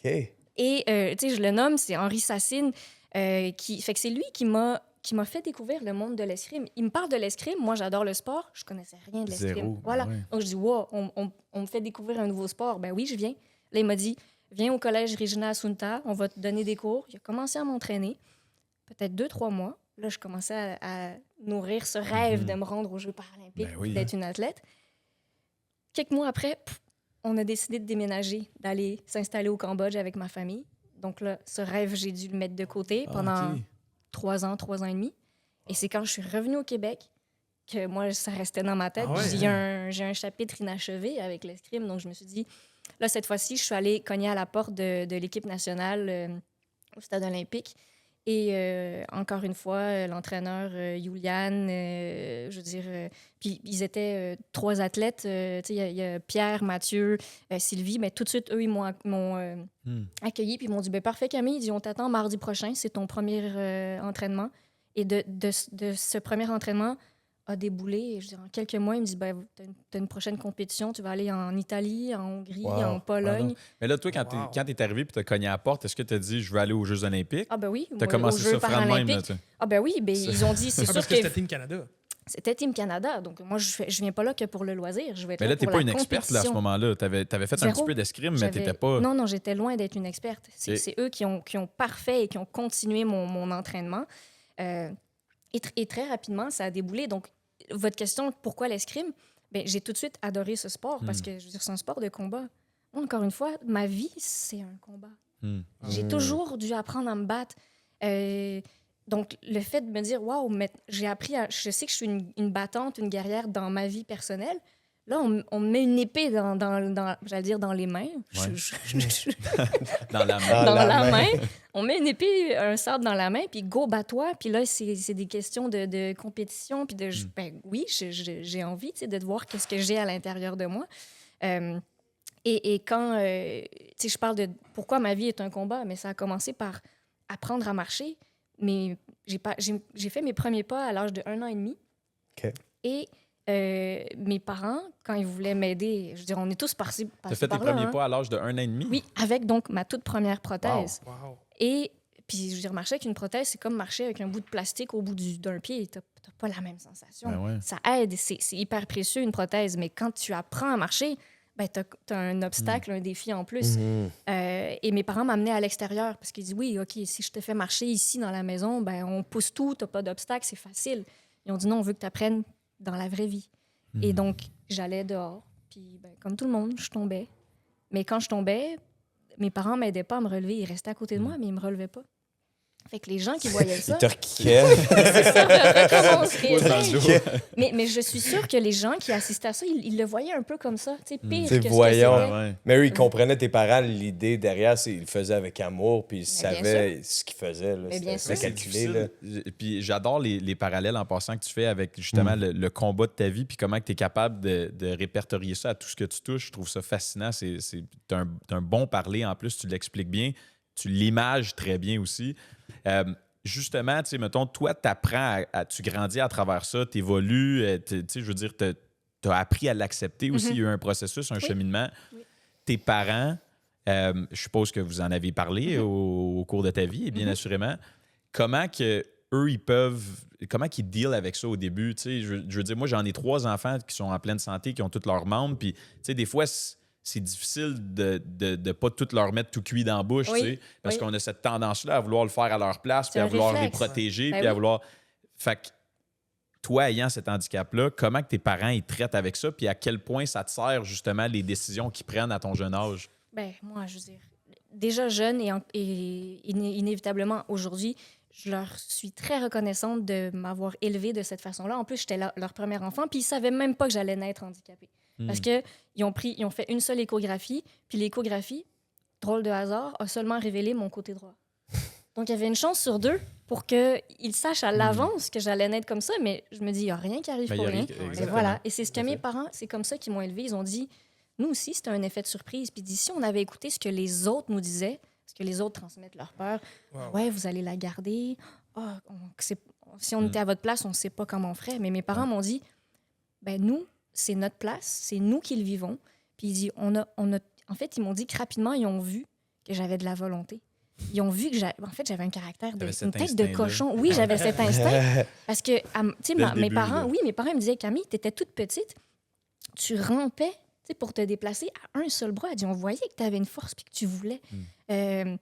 OK. Et, tu sais, je le nomme, c'est Henri Sassine. Fait que c'est lui qui m'a fait découvrir le monde de l'escrime. Il me parle de l'escrime. Moi, j'adore le sport. Je connaissais rien de l'escrime. Zéro, Voilà. ouais. Donc, je dis, wow, on me fait découvrir un nouveau sport. Ben oui, je viens. Là, il m'a dit, viens au collège Regina Assunta, on va te donner des cours. Il a commencé à m'entraîner, peut-être 2-3 mois. Là, je commençais à nourrir ce rêve de me rendre aux Jeux paralympiques, Ben oui, d'être une athlète. Quelques mois après, on a décidé de déménager, d'aller s'installer au Cambodge avec ma famille. Donc là, ce rêve, j'ai dû le mettre de côté pendant OK. 3 ans et demi. Et c'est quand je suis revenue au Québec que moi, ça restait dans ma tête. Ah ouais, Puis j'ai un chapitre inachevé avec l'escrime. Donc, je me suis dit, là, cette fois-ci, je suis allée cogner à la porte de l'équipe nationale au stade olympique. Et encore une fois, l'entraîneur Juliane, je veux dire, puis ils étaient 3 athlètes. Tu sais, il y a Pierre, Mathieu, Sylvie. Mais tout de suite, eux, ils m'ont accueilli. Puis ils m'ont dit, ben, parfait, Camille, ils disent, on t'attend mardi prochain. C'est ton premier entraînement. Et de ce premier entraînement a déboulé. Et je veux dire, en quelques mois, il me dit, ben, t'as une prochaine compétition. Tu vas aller en Italie, en Hongrie, Wow. en Pologne. Pardon. Mais là, toi, quand t'es arrivé et t'as cogné à la porte, est-ce que t'as dit, je veux aller aux Jeux olympiques? Ah ben oui, T'as moi, commencé aux Jeux ça franc de même, là, paralympiques. tu sais. Ah ben oui, ben, ils ont dit, c'est sûr Parce que que c'était Team Canada. c'était Team Canada. Donc moi, je viens pas là que pour le loisir. Je vais être Mais là, t'es pour pas la une experte là, à ce compétition. moment-là. T'avais fait un Zéro. petit peu d'escrime, mais J'avais- t'étais pas... Non, j'étais loin d'être une experte. Et- C'est eux qui ont parfait et qui ont continué mon entraînement. Et très rapidement, ça a déboulé. Donc, votre question, pourquoi l'escrime? Ben, j'ai tout de suite adoré ce sport parce que je veux dire, c'est un sport de combat. Moi, encore une fois, ma vie, c'est un combat. Hmm. J'ai toujours dû apprendre à me battre. Donc, le fait de me dire, waouh, j'ai appris à. Je sais que je suis une battante, une guerrière dans ma vie personnelle. Là, on me met une épée j'allais dire, dans les mains. Dans la main. Ah, Dans la la main. main. On met une épée, un sabre dans la main, puis go, bats-toi. Puis là, c'est des questions de compétition. Puis ben oui, j'ai envie, tu sais, de voir qu'est-ce que j'ai à l'intérieur de moi. Et quand, tu sais, je parle de pourquoi ma vie est un combat, mais ça a commencé par apprendre à marcher. Mais j'ai fait mes premiers pas à l'âge de 1 an et demi. OK. Et mes parents, quand ils voulaient m'aider, je veux dire, on est tous passés T'as fait tes par là, premiers hein. pas à l'âge de 1 an et demi? Oui, avec donc ma toute première prothèse. Wow. Et puis, je veux dire, marcher avec une prothèse, c'est comme marcher avec un bout de plastique au bout d'un pied. T'as pas la même sensation. Ben ouais. Ça aide, c'est hyper précieux, une prothèse. Mais quand tu apprends à marcher, ben, t'as un obstacle, un défi en plus. Mhm. Et mes parents m'amenaient à l'extérieur parce qu'ils disent, oui, OK, si je te fais marcher ici dans la maison, ben, on pousse tout, t'as pas d'obstacle, c'est facile. Ils ont dit, non, on veut que tu apprennes dans la vraie vie. Et donc, j'allais dehors. Puis, ben, comme tout le monde, je tombais. Mais quand je tombais, mes parents m'aidaient pas à me relever. Ils restaient à côté de moi, mais ils me relevaient pas. Fait que les gens qui voyaient ça... Il te requiert. C'est ça, je recommencerai. Pouce dans le dos. Mais je suis sûre que les gens qui assistaient à ça, ils le voyaient un peu comme ça. Tu sais, pire C'est que ce que voyant. c'était. Ouais. Mary, il comprenait tes parents, l'idée derrière, c'est qu'ils le faisaient avec amour, puis ils Mais bien savaient ce qu'ils faisaient. Là. Mais bien C'était sûr. calculé. Là. Puis j'adore les parallèles en passant que tu fais avec justement le combat de ta vie, puis comment tu es capable de répertorier ça à tout ce que tu touches. Je trouve ça fascinant. T'as un bon parler en plus, tu l'expliques bien. Tu l'images très bien aussi. Justement, tu sais, mettons, toi, tu grandis à travers ça, tu évolues, tu sais, je veux dire, tu as appris à l'accepter aussi. Il y a eu un processus, un cheminement. Oui. Tes parents, Je suppose que vous en avez parlé au cours de ta vie, et bien assurément. Comment que eux, comment qu'ils dealent avec ça au début? Tu sais, je veux dire, moi, j'en ai 3 enfants qui sont en pleine santé, qui ont tous leurs membres. Puis, tu sais, des fois, c'est difficile de pas tout leur mettre tout cuit dans la bouche, tu sais, parce qu'on a cette tendance-là à vouloir le faire à leur place, puis à vouloir réflexe. les protéger, Ben puis à oui. vouloir... Fait que toi, ayant cet handicap-là, comment que tes parents ils traitent avec ça, puis à quel point ça te sert, justement, les décisions qu'ils prennent à ton jeune âge? Ben, moi, je veux dire, déjà jeune et inévitablement aujourd'hui, je leur suis très reconnaissante de m'avoir élevée de cette façon-là. En plus, j'étais leur premier enfant, puis ils savaient même pas que j'allais naître handicapée. Parce qu'ils ont fait une seule échographie, puis l'échographie, drôle de hasard, a seulement révélé mon côté droit. Donc, il y avait une chance sur 2 pour qu'ils sachent à l'avance que j'allais naître comme ça, mais je me dis, il n'y a rien qui arrive Ben, pour y a rien. rien- Et exactement. voilà. Et c'est ce que Tout à mes fait. parents, c'est comme ça qu'ils m'ont élevée. Ils ont dit, nous aussi, c'était un effet de surprise. Puis si on avait écouté ce que les autres nous disaient, ce que les autres transmettent leur peur, Wow. ouais, vous allez la garder. Ah, si on était à votre place, on ne sait pas comment on ferait. Mais mes parents m'ont dit, ben nous, c'est notre place, c'est nous qui le vivons. Puis ils disent, en fait, ils m'ont dit que rapidement, ils ont vu que j'avais de la volonté. Ils ont vu que j'avais un caractère T'avais une cet tête de instinct-là. cochon. Oui, j'avais cet instinct. Parce que, tu sais, Dès le mes début, parents, là. oui, mes parents me disaient, Camille, tu étais toute petite, tu rampais, tu sais, pour te déplacer à un seul bras. Elle dit, on voyait que tu avais une force puis que tu voulais. Elle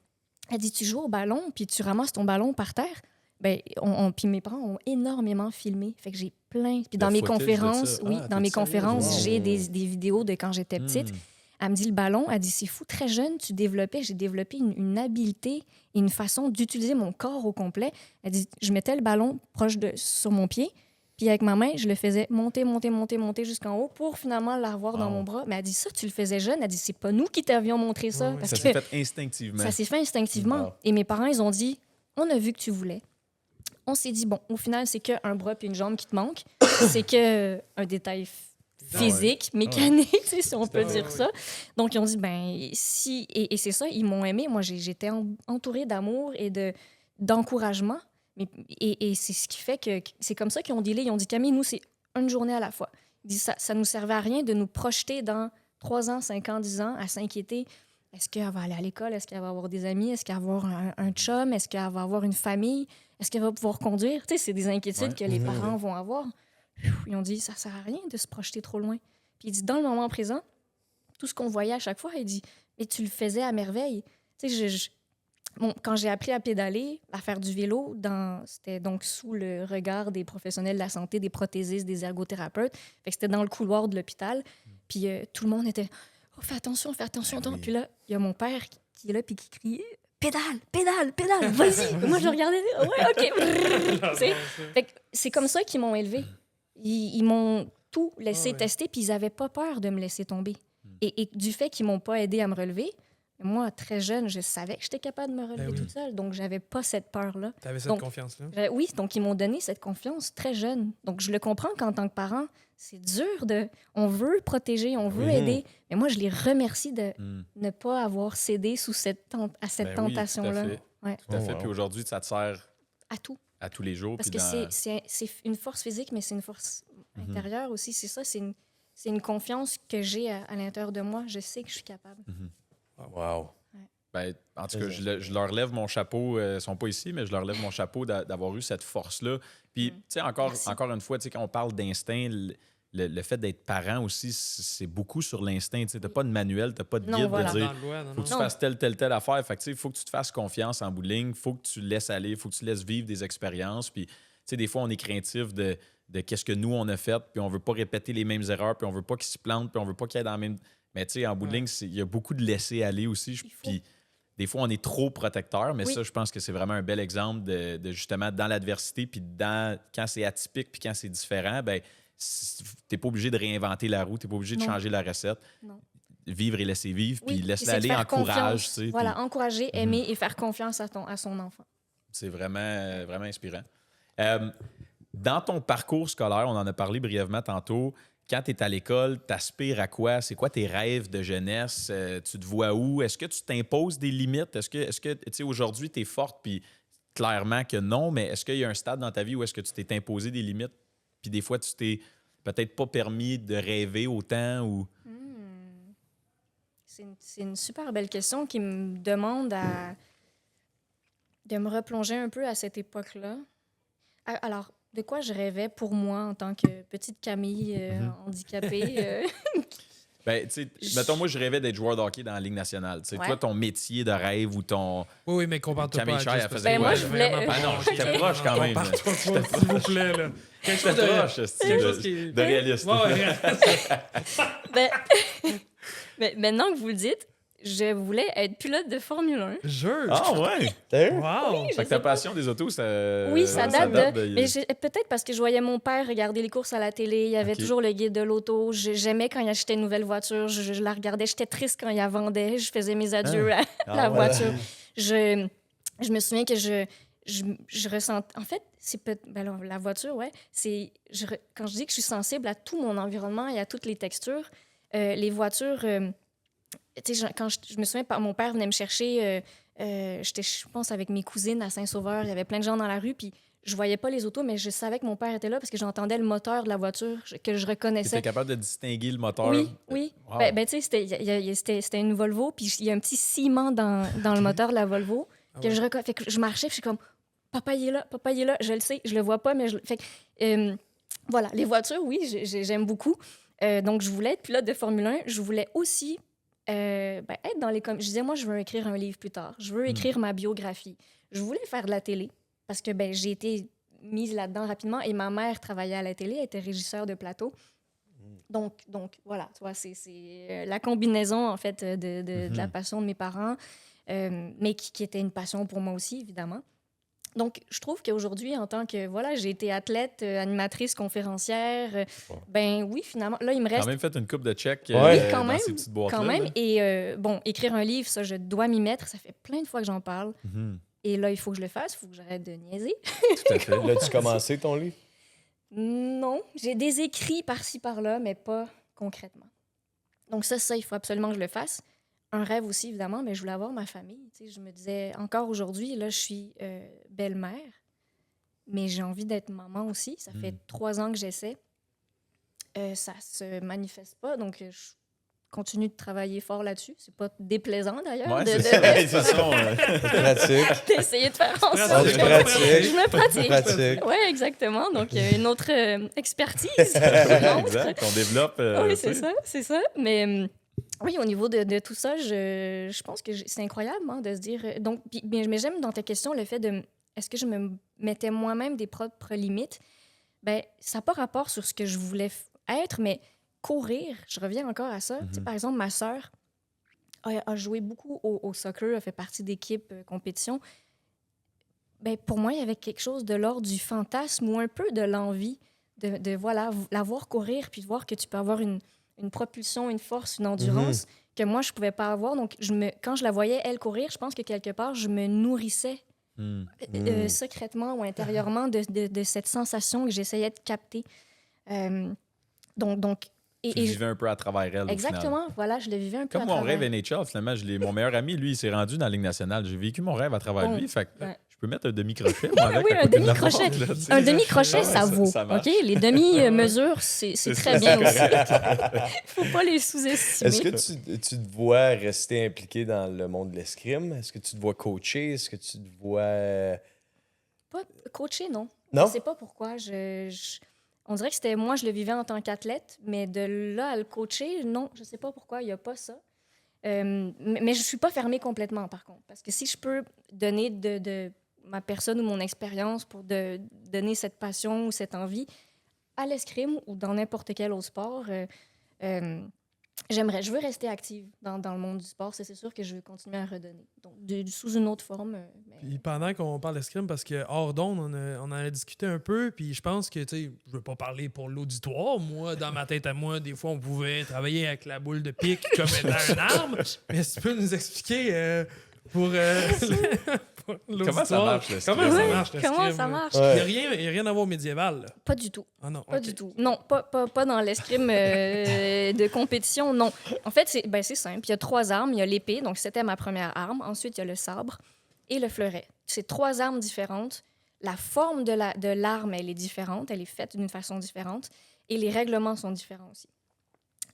dit, tu joues au ballon puis tu ramasses ton ballon par terre. Ben, puis mes parents ont énormément filmé. Fait que j'ai plein. Puis Le dans mes footage de conférences, ça. oui, Ah, dans t'es mes sérieuse? conférences, Wow. j'ai des vidéos de quand j'étais petite. Elle me dit le ballon, elle dit c'est fou, très jeune, j'ai développé une habileté et une façon d'utiliser mon corps au complet. Elle dit je mettais le ballon sur mon pied, puis avec ma main, je le faisais monter jusqu'en haut pour finalement la revoir dans Wow. mon bras. Mais elle dit ça, tu le faisais jeune. Elle dit c'est pas nous qui t'avions montré ça. Oui, oui. Parce Ça que s'est fait instinctivement. ça s'est fait instinctivement. Wow. Et mes parents, ils ont dit on a vu que tu voulais. On s'est dit bon, au final, c'est qu'un bras puis une jambe qui te manquent. C'est que un détail physique, mécanique, tu sais, si on peut dire ça. Donc, ils ont dit, ben, si... Et c'est ça, ils m'ont aimé. Moi, j'étais entourée d'amour et d'encouragement. Et c'est ce qui fait que... C'est comme ça qu'ils ont dealé. Ils ont dit, Camille, nous, c'est une journée à la fois. Ils disent, ça nous servait à rien de nous projeter dans 3 ans, 5 ans, 10 ans, à s'inquiéter. Est-ce qu'elle va aller à l'école? Est-ce qu'elle va avoir des amis? Est-ce qu'elle va avoir un chum? Est-ce qu'elle va avoir une famille? Est-ce qu'elle va pouvoir conduire? Tu sais, c'est des inquiétudes que les parents vont avoir. Ils ont dit, ça sert à rien de se projeter trop loin. Puis il dit, dans le moment présent, tout ce qu'on voyait à chaque fois, il dit, mais tu le faisais à merveille. Tu sais, quand j'ai appris à pédaler, à faire du vélo, c'était donc sous le regard des professionnels de la santé, des prothésistes, des ergothérapeutes. Fait que c'était dans le couloir de l'hôpital. Puis tout le monde était, oh, fais attention. oui. Puis là, il y a mon père qui est là puis qui crie, pédale, vas-y. Moi, je le regardais, ouais, OK. Tu sais? Fait que c'est comme ça qu'ils m'ont élevée. Ils m'ont tout laissé tester, puis ils n'avaient pas peur de me laisser tomber. Et du fait qu'ils m'ont pas aidé à me relever, moi, très jeune, je savais que j'étais capable de me relever Ben oui. toute seule. Donc, j'avais pas cette peur-là. Tu avais cette Donc, confiance-là. Oui, donc ils m'ont donné cette confiance très jeune. Donc, je le comprends qu'en tant que parent, c'est dur de... On veut protéger, on veut aider. Mais moi, je les remercie de ne pas avoir cédé sous cette Ben oui, tentation-là. tout à fait. Ouais, Tout à fait. wow. Puis aujourd'hui, ça te sert à tout. à tous les jours. Parce puis que dans- c'est une force physique, mais c'est une force intérieure aussi. C'est ça, c'est une confiance que j'ai à l'intérieur de moi. Je sais que je suis capable. Wow. Ben, en tout cas, Très je leur lève mon chapeau. Ils sont pas ici, mais je leur lève mon chapeau d'avoir eu cette force-là. Puis, tu sais, Merci. encore une fois, tu sais, quand on parle d'instinct, le fait d'être parent aussi, c'est beaucoup sur l'instinct. Tu n'as pas de manuel, tu n'as pas de Non, guide voilà. de dire Dans la loi, non, faut que tu non. fasses telle affaire. Fait que, tu sais, il faut que tu te fasses confiance en bout de ligne. Il faut que tu laisses aller. Il faut que tu laisses vivre des expériences. Puis, tu sais, des fois, on est craintif de qu'est-ce que nous, on a fait. Puis, on veut pas répéter les mêmes erreurs. Puis, on veut pas qu'ils se plantent. Puis, on veut pas qu'ils aient dans la même. Mais, tu sais, en bout de ligne, il y a beaucoup de laisser aller aussi. Il faut. Puis, des fois, on est trop protecteur. Mais Oui. ça, je pense que c'est vraiment un bel exemple de justement, dans l'adversité. Puis, quand c'est atypique. Puis, quand c'est différent, ben t'es pas obligé de réinventer la roue. T'es pas obligé de Non. changer la recette. Non. Vivre et laisser vivre. Oui, Puis, laisse-le c'est de aller, faire encourage. confiance. Tu sais, Voilà, puis- encourager, aimer et faire confiance à son enfant. C'est vraiment, vraiment inspirant. Dans ton parcours scolaire, on en a parlé brièvement tantôt. Quand tu es à l'école, tu aspires à quoi? C'est quoi tes rêves de jeunesse? Tu te vois où? Est-ce que tu t'imposes des limites? Est-ce que tu sais, aujourd'hui, tu es forte, puis clairement que non, mais est-ce qu'il y a un stade dans ta vie où est-ce que tu t'es imposé des limites, puis des fois, tu t'es peut-être pas permis de rêver autant? Ou... c'est une super belle question qui me demande de me replonger un peu à cette époque-là. Alors, de quoi je rêvais pour moi en tant que petite Camille handicapée? Ben, tu sais, mettons, moi, je rêvais d'être joueur de hockey dans la Ligue nationale. Tu sais, Ouais. toi, ton métier de rêve ou ton. Oui, mais compare-toi Camille pas à Chaille, Jess, elle parce faisait que Ben, moi, quoi? je voulais- vraiment Ah non, pas j'étais bon. proche quand même. Compare-toi pas, s'il vous plaît. Là. Quelque chose J'étais de... proche, quelque chose qui est... de réaliste. Ouais, ouais. Ben, mais maintenant que vous le dites, je voulais être pilote de Formule 1. Jure. Ah, ouais! Wow. Fait que ta passion des autos, ça. Oui, ça date de... de- Mais peut-être parce que je voyais mon père regarder les courses à la télé. Il y avait Ok. toujours le guide de l'auto. J'aimais quand il achetait une nouvelle voiture. Je la regardais. J'étais triste quand il la vendait. Je faisais mes adieux à la voiture. Je me souviens que je ressens... En fait, la voiture, ouais. Quand je dis que je suis sensible à tout mon environnement et à toutes les textures, les voitures... tu sais, quand je me souviens, mon père venait me chercher... j'étais, je pense, avec mes cousines à Saint-Sauveur. Il y avait plein de gens dans la rue, puis je voyais pas les autos, mais je savais que mon père était là parce que j'entendais le moteur de la voiture que je Tu reconnaissais. étais capable de distinguer le moteur. Oui, oui. Wow. Ben, tu sais, c'était une Volvo, puis il y a un petit ciment dans le moteur de la Volvo que ouais. fait que je marchais, puis je suis comme, papa, il est là, je le sais, je le vois pas, mais fait que, voilà, les voitures, oui, j'aime beaucoup. Donc, je voulais être pilote de Formule 1. Je voulais aussi être dans les... Je disais, moi, je veux écrire un livre plus tard. Je veux écrire ma biographie. Je voulais faire de la télé parce que j'ai été mise là-dedans rapidement et ma mère travaillait à la télé, elle était régisseur de plateau. Donc voilà, tu vois, c'est la combinaison, en fait, de la passion de mes parents, mais qui était une passion pour moi aussi, évidemment. Donc, je trouve qu'aujourd'hui, en tant que... Voilà, j'ai été athlète, animatrice, conférencière. Ben oui, finalement, là, il me T'as reste... quand même fait une coupe de check Ouais. Oui, quand dans même, ces petites boîtes-là. Quand même. là. Et bon, écrire un livre, ça, je dois m'y mettre. Ça fait plein de fois que j'en parle. Mhm. Et là, il faut que je le fasse. Il faut que j'arrête de niaiser. Tout à fait. L'as-tu commencé ton livre? Non, j'ai des écrits par-ci, par-là, mais pas concrètement. Donc ça, il faut absolument que je le fasse. Un rêve aussi, évidemment, mais je voulais avoir ma famille. Tu sais, je me disais, encore aujourd'hui, là, je suis belle-mère, mais j'ai envie d'être maman aussi. Ça fait 3 ans que j'essaie. Ça se manifeste pas, donc je continue de travailler fort là-dessus. C'est pas déplaisant, d'ailleurs, Ouais, de- c'est de- ça. C'est ça, Pratique. d'essayer de faire en Pratique. sorte Je que pratique. je me pratique. Pratique. Oui, exactement. Donc, il y a une autre expertise. Exact. On développe. Oui, tu c'est sais. ça, c'est ça. Mais oui, au niveau de tout ça, je pense que c'est incroyable de se dire... Donc, mais j'aime dans ta question le fait de... Est-ce que je me mettais moi-même des propres limites? Ben, ça n'a pas rapport sur ce que je voulais être, mais courir, je reviens encore à ça. Tu sais, par exemple, ma sœur a joué beaucoup au soccer, a fait partie d'équipes compétition. Ben, pour moi, il y avait quelque chose de l'ordre du fantasme ou un peu de l'envie de voilà, la voir courir puis de voir que tu peux avoir une propulsion, une force, une endurance que moi, je pouvais pas avoir. Donc, quand je la voyais, elle, courir, je pense que quelque part, je me nourrissais secrètement ou intérieurement de cette sensation que j'essayais de capter. Tu vivais un peu à travers elle. Exactement, voilà, je le vivais un peu Comme à mon travers. rêve NHL, finalement, mon meilleur ami, lui, il s'est rendu dans la Ligue nationale. J'ai vécu mon rêve à travers Bon, lui. Fait que ouais. je peux mettre un demi-crochet, moi, avec. Oui, à un côté de la demi-crochet. porte, là, tu sais. Un demi-crochet, Ouais, ça vaut. ça marche. OK? Les demi-mesures, c'est très bien aussi. Faut pas les sous-estimer. Est-ce que tu te vois rester impliqué dans le monde de l'escrime? Est-ce que tu te vois coacher? Est-ce que tu te vois... Pas coacher, non. Non? Je sais pas pourquoi. On dirait que c'était moi, je le vivais en tant qu'athlète, mais de là à le coacher, non, je sais pas pourquoi, il n'y a pas ça. Mais je suis pas fermée complètement, par contre. Parce que si je peux donner de ma personne ou mon expérience pour donner cette passion ou cette envie à l'escrime ou dans n'importe quel autre sport, je veux rester active dans le monde du sport. C'est sûr que je veux continuer à redonner. Donc, sous une autre forme. Puis pendant qu'on parle d'escrime, parce que hors d'onde, on en a discuté un peu, puis je pense que, tu sais, je veux pas parler pour l'auditoire. Moi, dans ma tête à moi, des fois, on pouvait travailler avec la boule de pique comme étant une arme. Mais si tu peux nous expliquer pour l'auditoire, Comment ça marche, l'escrime? Comment ça Oui, marche, l'escrime? comment ça marche? Ouais. Il n'y a rien à voir médiéval, là. Pas du tout. Ah non, Pas ok. du tout. Non, pas dans l'escrime de compétition, non. En fait, c'est simple. Il y a 3 armes. Il y a l'épée, donc c'était ma première arme. Ensuite, il y a le sabre et le fleuret. C'est 3 armes différentes. La forme de l'arme, elle est différente. Elle est faite d'une façon différente. Et les règlements sont différents aussi.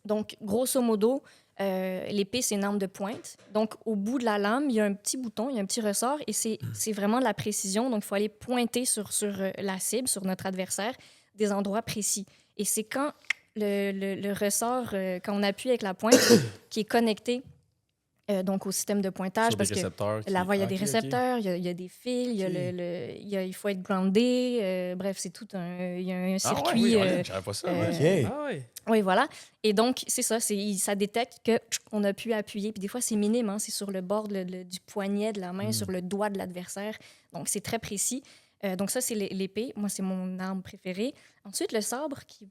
Donc, grosso modo, l'épée, c'est une arme de pointe. Donc, au bout de la lame, il y a un petit bouton, il y a un petit ressort et c'est vraiment de la précision. Donc, il faut aller pointer sur la cible, sur notre adversaire, des endroits précis. Et c'est quand le ressort, quand on appuie avec la pointe, qui est connecté donc au système de pointage, Sur parce des que récepteurs. il y a des Ok, ok. récepteurs, il y a des fils, il faut être groundé. Bref, c'est tout il y a un Ah ouais, circuit. oui, je savais pas ça. ouais. OK. Ah ouais. Oui, voilà. Et donc, c'est ça, ça détecte qu'on a pu appuyer. Puis des fois, c'est minime, hein, c'est sur le bord du poignet de la main, sur le doigt de l'adversaire. Donc, c'est très précis. Donc ça, c'est l'épée. Moi, c'est mon arme préférée. Ensuite, le sabre, qui,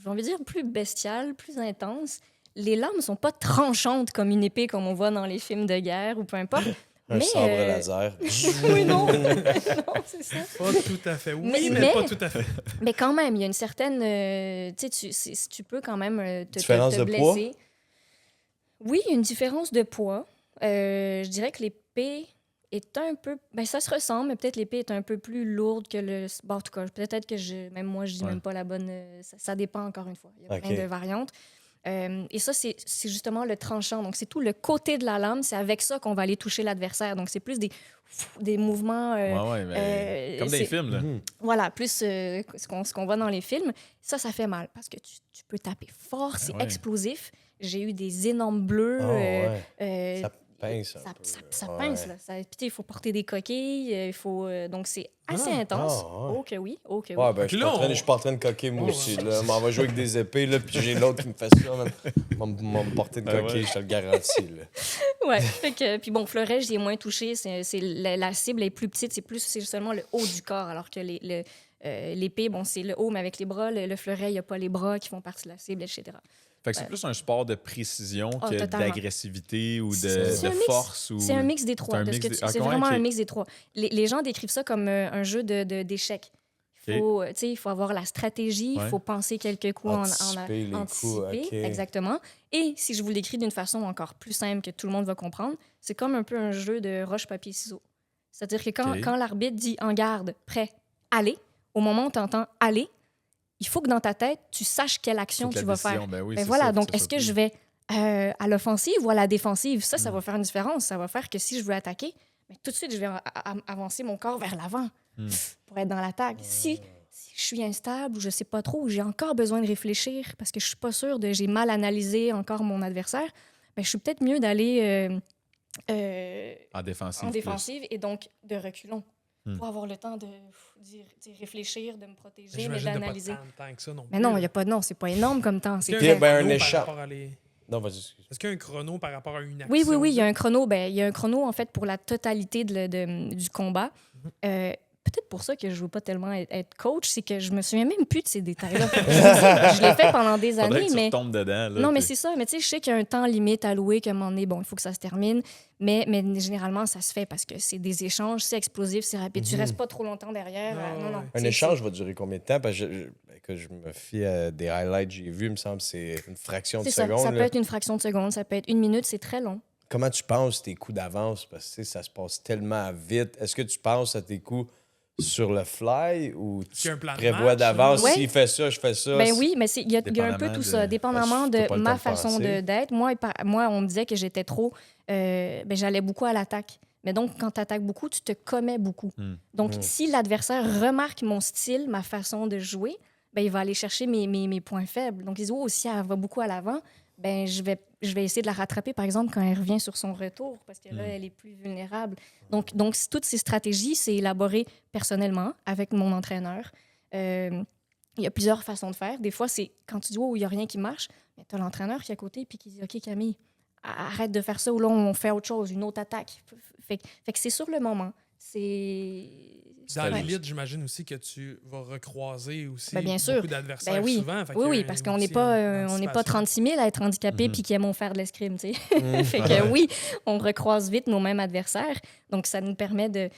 j'ai envie de dire, plus bestial, plus intense. Les lames ne sont pas tranchantes comme une épée, comme on voit dans les films de guerre ou peu importe. Un sabre laser. Oui, non. Non, c'est ça. Pas tout à fait. Oui, mais Mais- pas tout à fait. Mais quand même, il y a une certaine... tu sais, tu peux quand même Différence te de poids? blesser. Oui, il y a une différence de poids. Je dirais que l'épée est un peu... Ben, ça se ressemble, mais peut-être l'épée est un peu plus lourde que le... Bon, en tout cas, peut-être que même moi, je dis Ouais. même pas la bonne... ça dépend encore une fois. Il y a OK. plein de variantes. Et ça, c'est justement le tranchant. Donc, c'est tout le côté de la lame. C'est avec ça qu'on va aller toucher l'adversaire. Donc, c'est plus des mouvements... Ouais, mais comme dans les c'est- films, là. Mhm. Voilà, plus ce qu'on voit dans les films. Ça fait mal parce que tu peux taper fort, c'est ouais. explosif. J'ai eu des énormes bleus. Ah ouais. euh, Ça pince un ça, peu. ça Ouais. pince, là. Puis, il faut porter des coquilles. Il faut, donc, c'est assez intense. Ah, ouais. Oh que oui, oh que oui. Ouais, ben, je Là, suis pas en train de coquer, moi Oh, aussi. ouais. Là. On va jouer avec des épées, là, puis j'ai l'autre qui me fait ça. On va me porter une Ben coquille, ouais. je te le garantis. Là. Ouais. Fait que, puis bon, fleuret, j'y ai moins touché. La cible est plus petite. C'est seulement le haut du corps, alors que l'épée, bon, c'est le haut, mais avec les bras. Le fleuret, il n'y a pas les bras qui font partie de la cible, etc. Fait que c'est plus un sport de précision Ah, que totalement. d'agressivité ou C'est un mix. force. Ou... C'est un mix des trois. un de ce mix que des- tu- Ah, c'est comment, vraiment ok. un mix des trois. Les gens décrivent ça comme un jeu d'échecs. Il faut avoir la stratégie, il Ouais. faut penser quelques coups Anticiper les coups, ok. exactement. Et si je vous l'écris d'une façon encore plus simple que tout le monde va comprendre, c'est comme un peu un jeu de roche-papier-ciseaux. C'est-à-dire que Ok. quand l'arbitre dit « en garde, prêt, allez », au moment où tu entends « aller », il faut que dans ta tête, tu saches quelle action Faut que tu la vas faire. décision, ben oui, Ben c'est voilà, ça, donc faut que ça est-ce que soit je vais à l'offensive ou à la défensive? Ça Mm. va faire une différence. Ça va faire que si je veux attaquer, ben, tout de suite, je vais avancer mon corps vers l'avant Mm. pour être dans l'attaque. Si je suis instable ou je sais pas trop, ou j'ai encore besoin de réfléchir parce que je suis pas sûre j'ai mal analysé encore mon adversaire, ben, je suis peut-être mieux d'aller en défensive. en plus. défensive et donc de reculons Mm. pour avoir le temps d'y réfléchir, de me protéger, mais J'imagine de pas d'analyser. tant que ça non plus. Mais non, là. il y a pas de non, c'est pas énorme comme temps. C'est Est-ce qu'il y a Ok, ben, un chrono écharpe. par rapport à les- Non, vas-y, excuse. Est-ce qu'il y a un chrono par rapport à une action? Oui, oui, oui, il y a un chrono. Ben, il y a un chrono, en fait, pour la totalité du combat. Peut-être pour ça que je ne veux pas tellement être coach, c'est que je me souviens même plus de ces détails-là. Je l'ai fait pendant des Faudrait années, que tu mais... retombes dedans. Là, Non, mais puis- c'est ça. Mais tu sais, je sais qu'il y a un temps limite à louer, qu'à un moment donné, bon, il faut que ça se termine. Mais généralement, ça se fait parce que c'est des échanges, c'est explosif, c'est rapide. Tu restes pas trop longtemps derrière. Non, non. ouais. Un échange va durer combien de temps? Parce que je me fie à des highlights que j'ai vus, il me semble que c'est une fraction de C'est ça. seconde. Ça là. peut être une fraction de seconde, ça peut être 1 minute, c'est très long. Comment tu penses tes coups d'avance? Parce que tu sais, ça se passe tellement vite. Est-ce que tu penses à tes coups sur le fly ou qu'il y a tu un plan de prévois match, d'avance? ouais. S'il fait ça, je fais ça. Ben oui, mais il y a un peu Dépendamment tout de- ça, dépendamment Parce que t'as pas de le temps ma de façon penser. d'être. Moi, on me disait que j'étais trop... ben, j'allais beaucoup à l'attaque. Mais donc, quand tu attaques beaucoup, tu te commets beaucoup. Hmm. Donc, si l'adversaire remarque mon style, ma façon de jouer, ben, il va aller chercher mes points faibles. Donc, il dit, oh, si elle va beaucoup à l'avant, ben, je vais essayer de la rattraper, par exemple, quand elle revient sur son retour, parce que là, elle est plus vulnérable. Donc toutes ces stratégies, c'est élaboré personnellement avec mon entraîneur. Il y a plusieurs façons de faire. Des fois, c'est quand tu dis, oh, il n'y a rien qui marche, mais tu as l'entraîneur qui est à côté puis qui dit, OK, Camille, arrête de faire ça ou là, on fait autre chose, une autre attaque. Fait que c'est sur le moment. C'est... Dans Ouais. l'élite, j'imagine aussi que tu vas recroiser aussi Ben, bien sûr. beaucoup d'adversaires Ben oui, souvent. Fait oui, qu'il y a oui, parce qu'on aussi n'est pas, une on n'est pas anticipation. 36 000 à être handicapés Mhm. puis qui aiment faire de l'escrime, tu sais. Fait que oui, on recroise vite nos mêmes adversaires. Donc, ça nous permet de...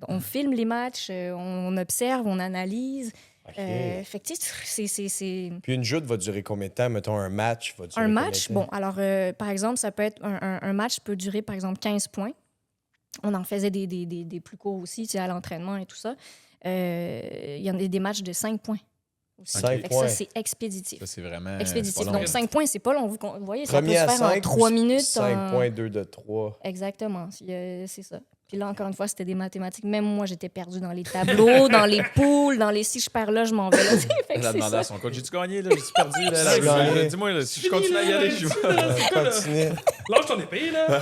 On filme les matchs, on observe, on analyse. OK. Fait que, tu sais, c'est... Puis une joute va durer combien de temps? Mettons, un match va durer Un combien match, de temps? bon, alors, par exemple, ça peut être... Un match peut durer, par exemple, 15 points. On en faisait des plus courts aussi, tu sais, à l'entraînement et tout ça. Il y en a des matchs de 5 points aussi. 5 Fait que points. ça, c'est expéditif. Ça, c'est vraiment. Expéditif. pas long. Donc, 5 points, c'est pas long. Vous voyez, ça Premier peut se à faire en 5 3 minutes. 5 points, 2 de 3. Exactement. C'est ça. Puis là, encore une fois, c'était des mathématiques. Même moi, j'étais perdue dans les tableaux, dans les poules, dans les si je perds là, je m'en vais là. Fait que Elle a c'est demandé ça. à son coach, j'ai-tu gagné, là? J'ai-tu perdu, là? J'ai gagné. Dis-moi, là, si je continue à y aller, je vais. Continue. Lâche ton épée, là.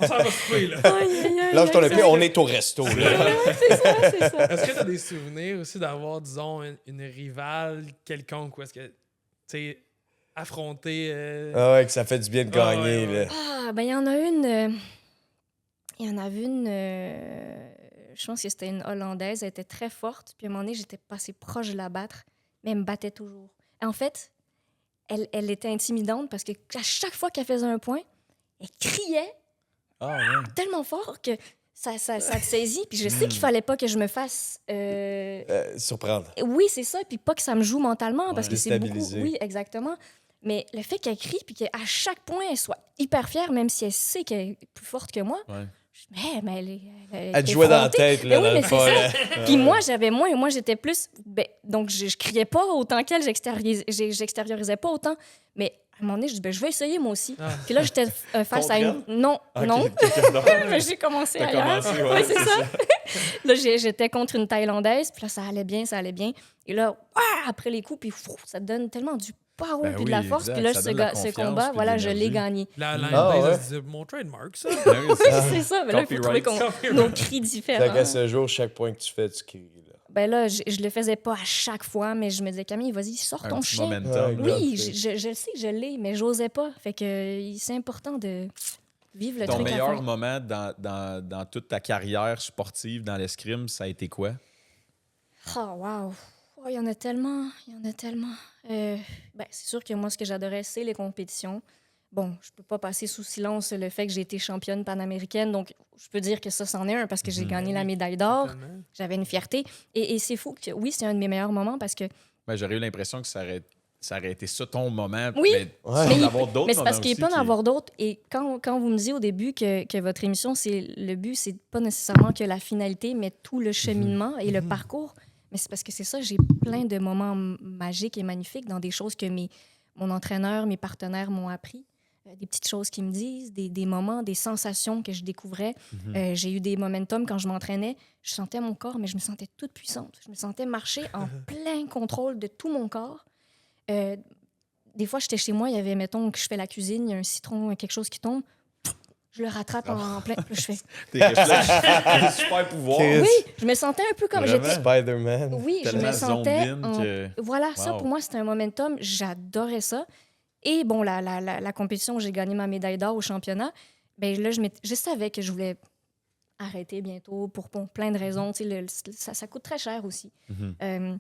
On s'en va souper, là. Aïe, aïe, aïe, Lâche ton aïe, épée, on est au resto. Là. c'est ça. Est-ce que tu as des souvenirs aussi d'avoir, disons, une rivale quelconque ou est-ce que, tu sais, affronter. Ah ouais, que ça fait du bien de Ah ouais, gagner. ouais. Là. Ah, ben, il y en a une. Il y en avait une. Je pense que c'était une Hollandaise. Elle était très forte. Puis à un moment donné, j'étais passée proche de la battre, mais elle me battait toujours. En fait, elle était intimidante parce que à chaque fois qu'elle faisait un point, elle criait Ah, ouais. tellement fort que ça te saisit. Puis je sais qu'il fallait pas que je me fasse. Surprendre. Oui, c'est ça. Puis pas que ça me joue mentalement parce Ouais. que c'est beaucoup. Déstabiliser. Oui, exactement. Mais le fait qu'elle crie puis qu'à chaque point, elle soit hyper fière, même si elle sait qu'elle est plus forte que moi, Ouais. mais elle Elle te est jouait dans la effrontée. tête, là, Ben oui, dans mais le c'est fond. ça. là. Puis moi, j'avais moins. Moi, j'étais plus. Donc, je criais pas autant qu'elle, j'extériorisais pas autant. Mais à un moment donné, je dis, je vais essayer moi aussi. Ah. Puis là, j'étais face à une. Contre Non, Ok, non. quelqu'un d'autre. Mais j'ai commencé T'as ailleurs. commencé, Ouais, c'est ça. Là, j'étais contre une Thaïlandaise, puis là, ça allait bien, ça allait bien. Et là, après les coups, puis ça te donne tellement du power Ben puis de la oui, force. exact. Puis là, Ça ce, donne la ce confiance combat, puis de voilà, je l'ai l'énergie. gagné. La Ah, Landaise, ouais. elle se disait mon trademark, ça. Ben oui, c'est ça. C'est ça. Mais là, il faut trouver Copyright. nos cris Fait différents. qu'à ce jour, chaque point que tu fais, tu cries. Là. Ben là, je le faisais pas à chaque fois, mais je me disais, Camille, vas-y, sors Un ton petit chien. momentum. Ouais, Oui, exact. je le sais que je l'ai, mais j'osais pas. Fait que c'est important de vivre le Ton truc à meilleur fond. moment dans toute ta carrière sportive dans l'escrime, ça a été quoi? Oh, wow. Oh, il y en a tellement. Il y en a tellement. Ben, c'est sûr que moi, ce que j'adorais, c'est les compétitions. Bon, je peux pas passer sous silence le fait que j'ai été championne panaméricaine, donc je peux dire que ça, c'en est un parce que j'ai gagné la médaille d'or. Totalement. J'avais une fierté. Et c'est fou que, oui, c'est un de mes meilleurs moments parce que Ben, j'aurais eu l'impression que ça aurait été ça ton moment. Oui. Mais Ouais. sans avoir d'autres mais c'est parce moments qu'il aussi peut en qui- avoir d'autres. Et quand vous me disiez au début que votre émission, le but, c'est pas nécessairement que la finalité, mais tout le cheminement et le parcours. Mais c'est parce que c'est ça, j'ai plein de moments magiques et magnifiques dans des choses que mon entraîneur, mes partenaires m'ont appris. Des petites choses qu'ils me disent, des moments, des sensations que je découvrais. J'ai eu des momentum quand je m'entraînais. Je sentais mon corps, mais je me sentais toute puissante. Je me sentais marcher en plein contrôle de tout mon corps. Des fois, j'étais chez moi, il y avait, mettons, que je fais la cuisine, il y a un citron, quelque chose qui tombe. Je le rattrape en plein. Puis là, je fais. Tes réflexes, tes super pouvoirs. Chris. Oui, je me sentais un peu comme Vraiment? j'étais. Spider-Man. Oui, je Tellement me sentais. zoned in en- que- Voilà, ça Wow. pour moi, c'était un momentum. J'adorais ça. Et bon, la compétition où j'ai gagné ma médaille d'or au championnat, ben là, je savais que je voulais arrêter bientôt pour plein de raisons. Tu sais, ça coûte très cher aussi. Mhm.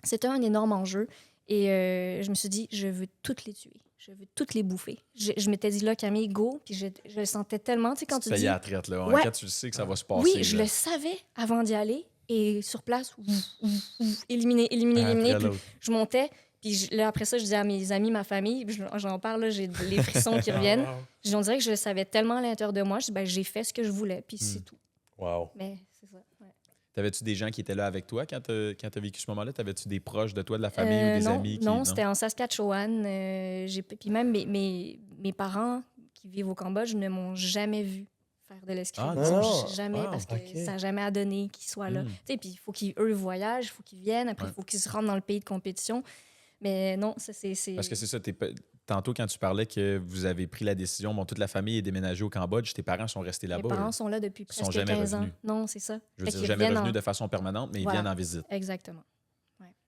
C'était un énorme enjeu. Et je me suis dit, je veux toutes les tuer. Je veux toutes les bouffer. Je m'étais dit là, Camille, go. Puis je le sentais tellement. Tu sais, quand tu Tu dis. payes à la traite, là. Ouais. Quand tu le sais que ça va se passer. Oui, je là. le savais avant d'y aller. Et sur place, éliminer. Un après Puis l'autre. je montais. Puis là, après ça, je disais à mes amis, ma famille, puis j'en parle, là, j'ai les frissons qui reviennent. Ah, wow. On dirait que je le savais tellement à l'intérieur de moi. Je dis, ben, j'ai fait ce que je voulais, puis c'est tout. Wow. Mais c'est ça. Ouais. T'avais-tu des gens qui étaient là avec toi quand t'as vécu ce moment-là? T'avais-tu des proches de toi, de la famille ou des non, amis? non, c'était en Saskatchewan. Puis même mes parents qui vivent au Cambodge ne m'ont jamais vu faire de l'escrime. Ah, Ils non. sont jamais, Wow, parce que ok. ça n'a jamais à donner qu'ils soient là. Mm. Tu sais, puis il faut qu'eux voyagent, il faut qu'ils viennent, après il Ouais. faut qu'ils se rendent dans le pays de compétition. Mais non, ça c'est... Parce que c'est ça, tantôt quand tu parlais que vous avez pris la décision, bon, toute la famille est déménagée au Cambodge, tes parents sont restés Mes là-bas. parents là. sont là depuis Ils sont presque jamais 15 ans. revenus. Non, c'est ça. Je veux Fait dire, qu'ils jamais reviennent revenus de façon permanente, mais Voilà. ils viennent en visite. Exactement.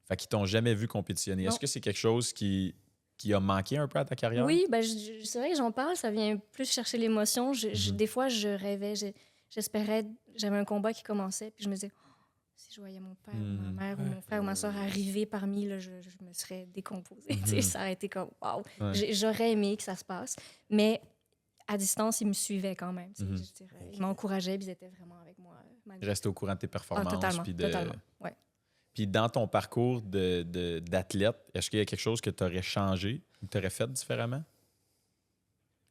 Fait qu'ils t'ont jamais vu compétitionner. Non. Est-ce que c'est quelque chose qui a manqué un peu à ta carrière? Oui, ben, c'est vrai que j'en parle, ça vient plus chercher l'émotion. Mhm. Des fois, je rêvais, j'espérais, j'avais un combat qui commençait, puis je me disais, oh, si je voyais mon père ou Mhm. ma mère ou mon frère ou ma soeur arriver parmi, là, je me serais décomposée. Tu sais, Mhm. ça aurait été comme, wow. Ouais. J'aurais aimé que ça se passe, mais à distance, ils me suivaient quand même. Tu sais, Mhm. je dirais. Ils m'encourageaient, puis ils étaient vraiment avec moi. malgré Rester au courant de tes performances. totalement, puis totalement. Ouais. Puis dans ton parcours d'athlète, est-ce qu'il y a quelque chose que tu aurais changé ou tu aurais fait différemment?